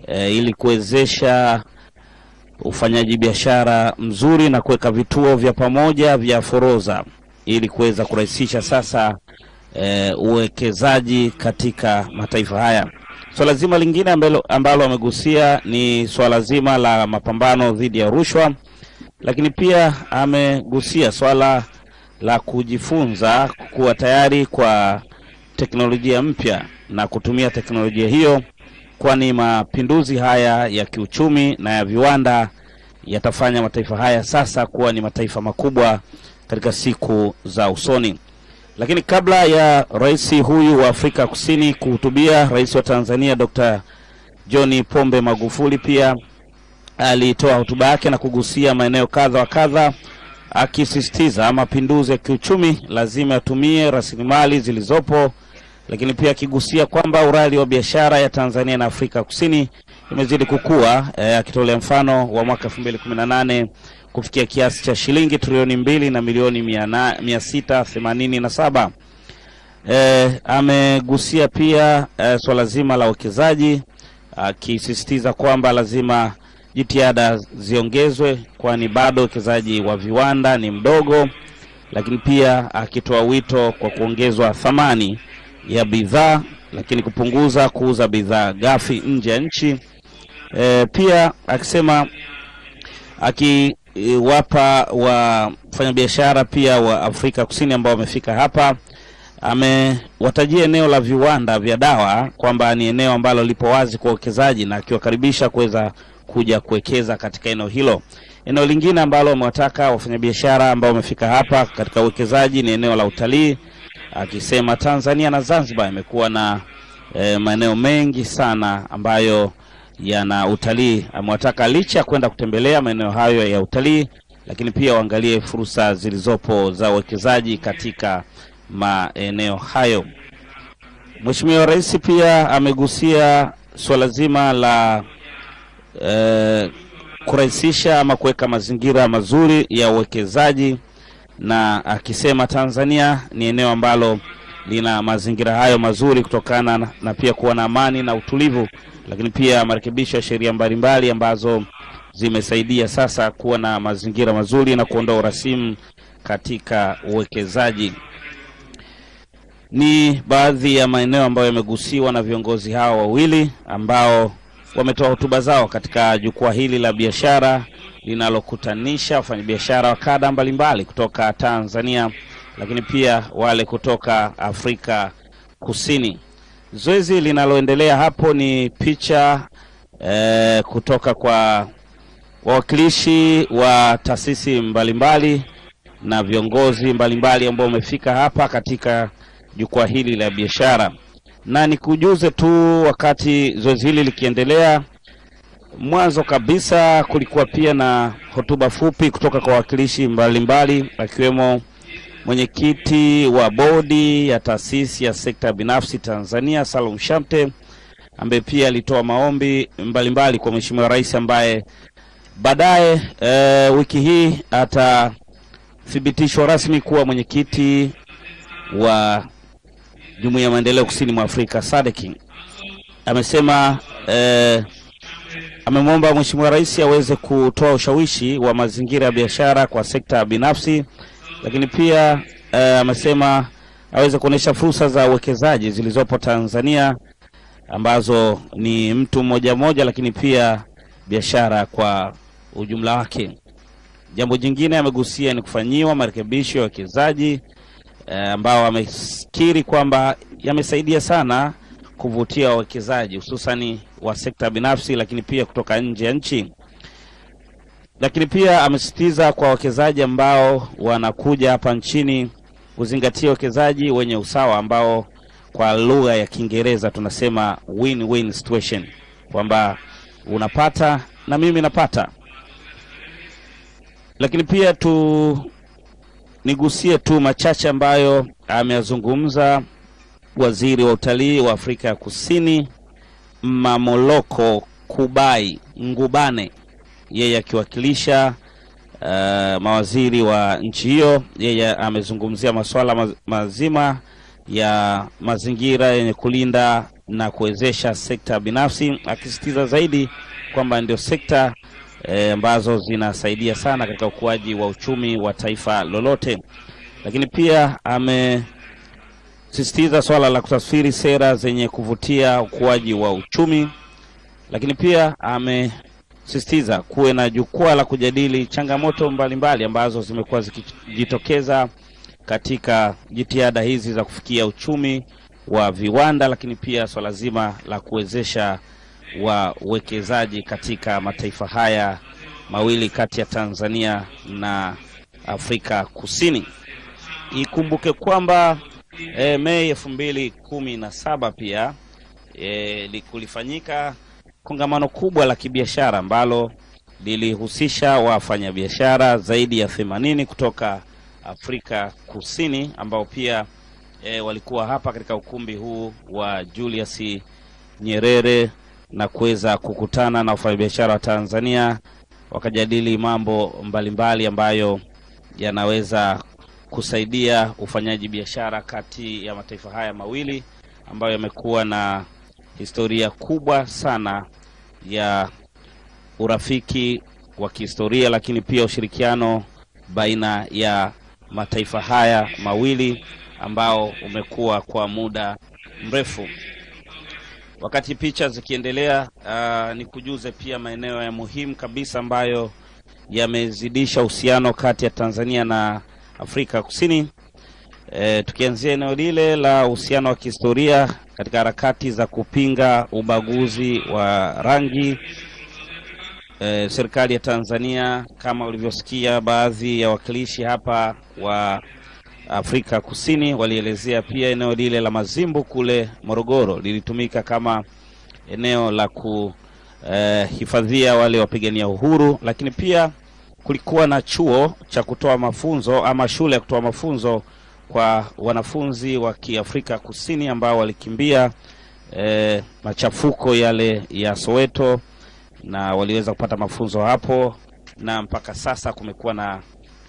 Speaker 1: ili kuwezesha ufanyaji biashara mzuri na kuweka vituo vya pamoja vya forodha ili kuweza kurahisisha sasa uwekezaji katika mataifa haya. Swala zima lingine ambalo amegusia ni swala zima la mapambano dhidi ya rushwa, lakini pia amegusia swala la kujifunza, kuwa tayari kwa teknolojia mpya na kutumia teknolojia hiyo, kwani mapinduzi haya ya kiuchumi na ya viwanda yatafanya mataifa haya sasa kuwa ni mataifa makubwa katika siku za usoni. Lakini kabla ya rais huyu wa Afrika Kusini kuhutubia, Rais wa Tanzania Dkt John Pombe Magufuli pia alitoa hotuba yake na kugusia maeneo kadha wa kadha, akisisitiza mapinduzi ya kiuchumi lazima yatumie rasilimali zilizopo, lakini pia akigusia kwamba urali wa biashara ya Tanzania na Afrika Kusini imezidi kukua, akitolea mfano wa mwaka 2018 kufikia kiasi cha shilingi trilioni 2 na milioni 687. Amegusia pia swala zima la uwekezaji, akisisitiza kwamba lazima jitihada ziongezwe, kwani bado uwekezaji wa viwanda ni mdogo, lakini pia akitoa wito kwa kuongezwa thamani ya bidhaa, lakini kupunguza kuuza bidhaa ghafi nje ya nchi. Pia akisema akiwapa wafanyabiashara pia wa Afrika Kusini ambao wamefika hapa, amewatajia eneo la viwanda vya dawa kwamba ni eneo ambalo lipo wazi kwa uwekezaji, na akiwakaribisha kuweza kuja kuwekeza katika eneo hilo. Eneo lingine ambalo amewataka wafanyabiashara ambao wamefika hapa katika uwekezaji ni eneo la utalii, akisema Tanzania na Zanzibar imekuwa na maeneo mengi sana ambayo yana utalii. Amewataka licha kwenda kutembelea maeneo hayo ya utalii, lakini pia waangalie fursa zilizopo za uwekezaji katika maeneo hayo. Mheshimiwa Rais pia amegusia swala zima la kurahisisha ama kuweka mazingira mazuri ya uwekezaji, na akisema Tanzania ni eneo ambalo lina mazingira hayo mazuri kutokana na pia kuwa na amani na utulivu, lakini pia marekebisho ya sheria mbalimbali ambazo zimesaidia sasa kuwa na mazingira mazuri na kuondoa urasimu katika uwekezaji. Ni baadhi ya maeneo ambayo yamegusiwa na viongozi hao wawili ambao wametoa hotuba zao katika jukwaa hili la biashara linalokutanisha wafanyabiashara wa kada mbalimbali kutoka Tanzania, lakini pia wale kutoka Afrika Kusini. Zoezi linaloendelea hapo ni picha kutoka kwa wawakilishi wa taasisi mbalimbali na viongozi mbalimbali ambao wamefika hapa katika jukwaa hili la biashara. Na nikujuze tu, wakati zoezi hili likiendelea, mwanzo kabisa kulikuwa pia na hotuba fupi kutoka kwa wawakilishi mbalimbali, akiwemo mwenyekiti wa bodi ya taasisi ya sekta binafsi Tanzania Salum Shamte, ambaye pia alitoa maombi mbalimbali kwa Mheshimiwa Rais, ambaye baadaye wiki hii atathibitishwa rasmi kuwa mwenyekiti wa Jumuiya ya Maendeleo Kusini mwa Afrika SADC. Amesema amemwomba Mheshimiwa Rais aweze kutoa ushawishi wa mazingira ya biashara kwa sekta binafsi, lakini pia amesema aweze kuonesha fursa za uwekezaji zilizopo Tanzania ambazo ni mtu mmoja mmoja, lakini pia biashara kwa ujumla wake. Jambo jingine amegusia ni kufanyiwa marekebisho ya uwekezaji ambao amekiri kwamba yamesaidia sana kuvutia wawekezaji hususani wa sekta binafsi, lakini pia kutoka nje ya nchi. Lakini pia amesisitiza kwa wawekezaji ambao wanakuja hapa nchini kuzingatia uwekezaji wenye usawa, ambao kwa lugha ya Kiingereza tunasema win-win situation, kwamba unapata na mimi napata. Lakini pia nigusie tu machache ambayo ameyazungumza Waziri wa Utalii wa Afrika Kusini Mamoloko Kubai Ngubane, yeye akiwakilisha mawaziri wa nchi hiyo. Yeye amezungumzia masuala mazima ya mazingira yenye kulinda na kuwezesha sekta binafsi, akisisitiza zaidi kwamba ndio sekta ambazo zinasaidia sana katika ukuaji wa uchumi wa taifa lolote. Lakini pia amesisitiza swala la kutafsiri sera zenye kuvutia ukuaji wa uchumi. Lakini pia amesisitiza kuwe na jukwaa la kujadili changamoto mbalimbali ambazo zimekuwa zikijitokeza katika jitihada hizi za kufikia uchumi wa viwanda, lakini pia swala zima la kuwezesha wawekezaji katika mataifa haya mawili kati ya Tanzania na Afrika Kusini. Ikumbuke kwamba Mei 2017 pia kulifanyika kongamano kubwa la kibiashara ambalo lilihusisha wafanyabiashara zaidi ya 80 kutoka Afrika Kusini, ambao pia walikuwa hapa katika ukumbi huu wa Julius Nyerere na kuweza kukutana na wafanyabiashara wa Tanzania, wakajadili mambo mbalimbali ambayo yanaweza kusaidia ufanyaji biashara kati ya mataifa haya mawili ambayo yamekuwa na historia kubwa sana ya urafiki wa kihistoria, lakini pia ushirikiano baina ya mataifa haya mawili ambao umekuwa kwa muda mrefu. Wakati picha zikiendelea, ni kujuze pia maeneo ya muhimu kabisa ambayo yamezidisha uhusiano kati ya Tanzania na Afrika Kusini. Tukianzia eneo lile la uhusiano wa kihistoria katika harakati za kupinga ubaguzi wa rangi, serikali ya Tanzania, kama ulivyosikia baadhi ya wakilishi hapa wa Afrika Kusini walielezea, pia eneo lile la Mazimbu kule Morogoro lilitumika kama eneo la kuhifadhia wale wapigania uhuru, lakini pia kulikuwa na chuo cha kutoa mafunzo ama shule ya kutoa mafunzo kwa wanafunzi wa Kiafrika Kusini ambao walikimbia machafuko yale ya Soweto, na waliweza kupata mafunzo hapo, na mpaka sasa kumekuwa na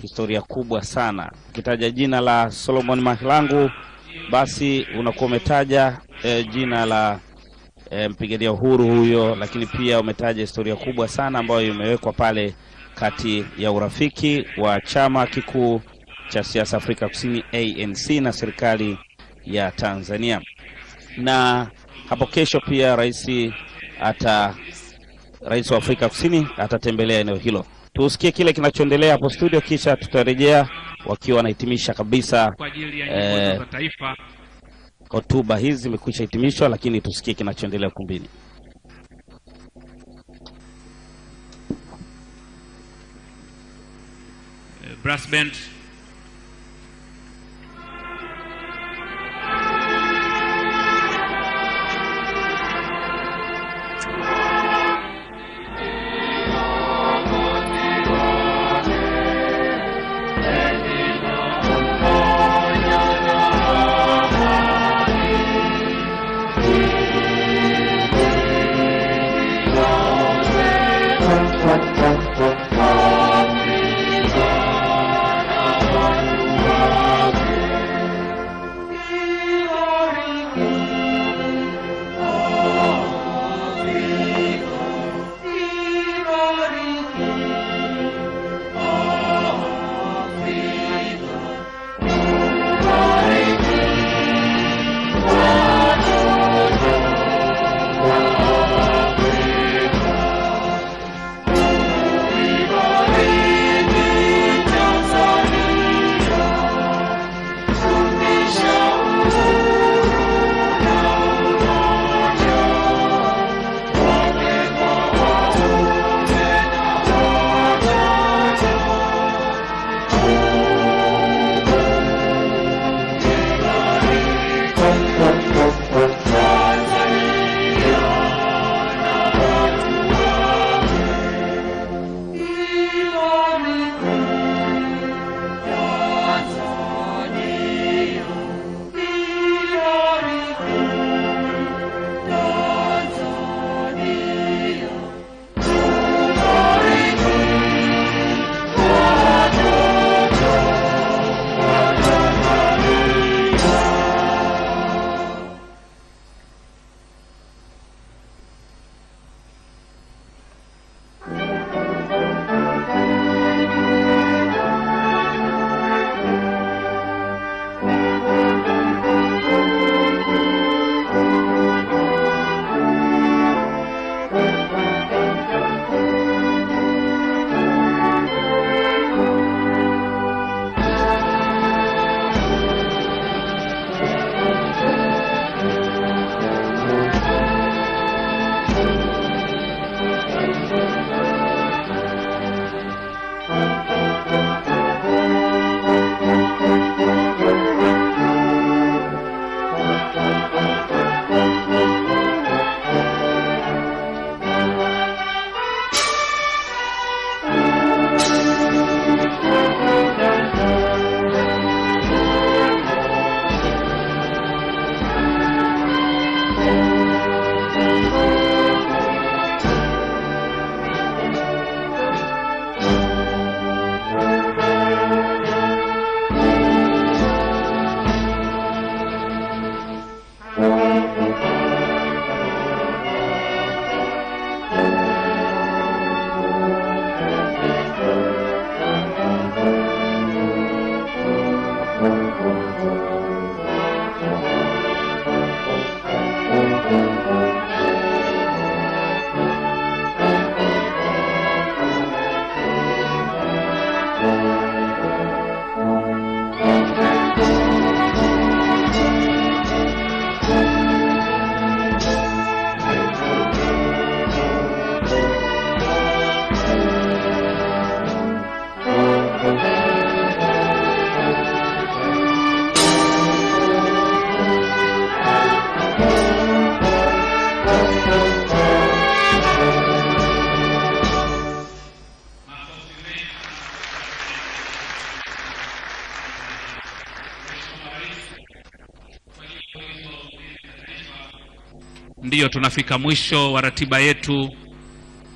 Speaker 1: historia kubwa sana. Ukitaja jina la Solomon Mahlangu, basi unakuwa umetaja jina la mpigania uhuru huyo, lakini pia umetaja historia kubwa sana ambayo imewekwa pale kati ya urafiki wa chama kikuu cha siasa Afrika Kusini ANC na serikali ya Tanzania. Na hapo kesho pia Rais wa Afrika Kusini atatembelea eneo hilo. Tusikie kile kinachoendelea hapo studio, kisha tutarejea wakiwa wanahitimisha kabisa
Speaker 2: kwa ajili ya nyimbo za taifa.
Speaker 1: Hotuba hizi zimekwisha hitimishwa, lakini tusikie kinachoendelea kumbini.
Speaker 2: Brass band. Ndiyo tunafika mwisho wa ratiba yetu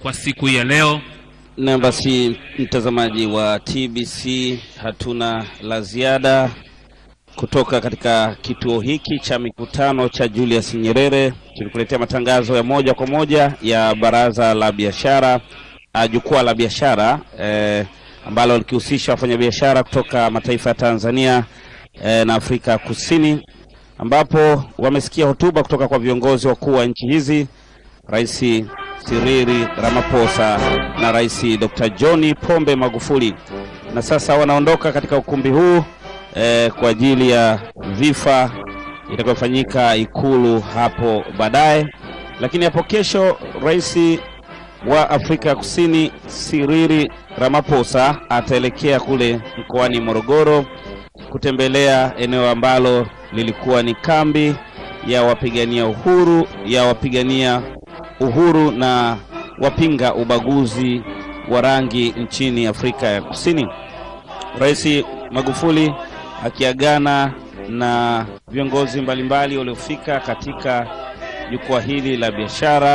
Speaker 2: kwa siku ya leo.
Speaker 1: Na basi mtazamaji wa TBC, hatuna la ziada kutoka katika kituo hiki cha mikutano cha Julius Nyerere. Tulikuletea matangazo ya moja kwa moja ya baraza la biashara, jukwaa la biashara ambalo likihusisha wafanyabiashara kutoka mataifa ya Tanzania na Afrika Kusini, ambapo wamesikia hotuba kutoka kwa viongozi wakuu wa nchi hizi, Rais Cyrill Ramaphosa na Rais Dkt John Pombe Magufuli. Na sasa wanaondoka katika ukumbi huu kwa ajili ya vifa itakayofanyika Ikulu hapo baadaye. Lakini hapo kesho Rais wa Afrika Kusini Cyrill Ramaphosa ataelekea kule mkoani Morogoro kutembelea eneo ambalo lilikuwa ni kambi ya wapigania uhuru na wapinga ubaguzi wa rangi nchini Afrika ya Kusini. Rais Magufuli akiagana na viongozi mbalimbali waliofika katika jukwaa hili la biashara.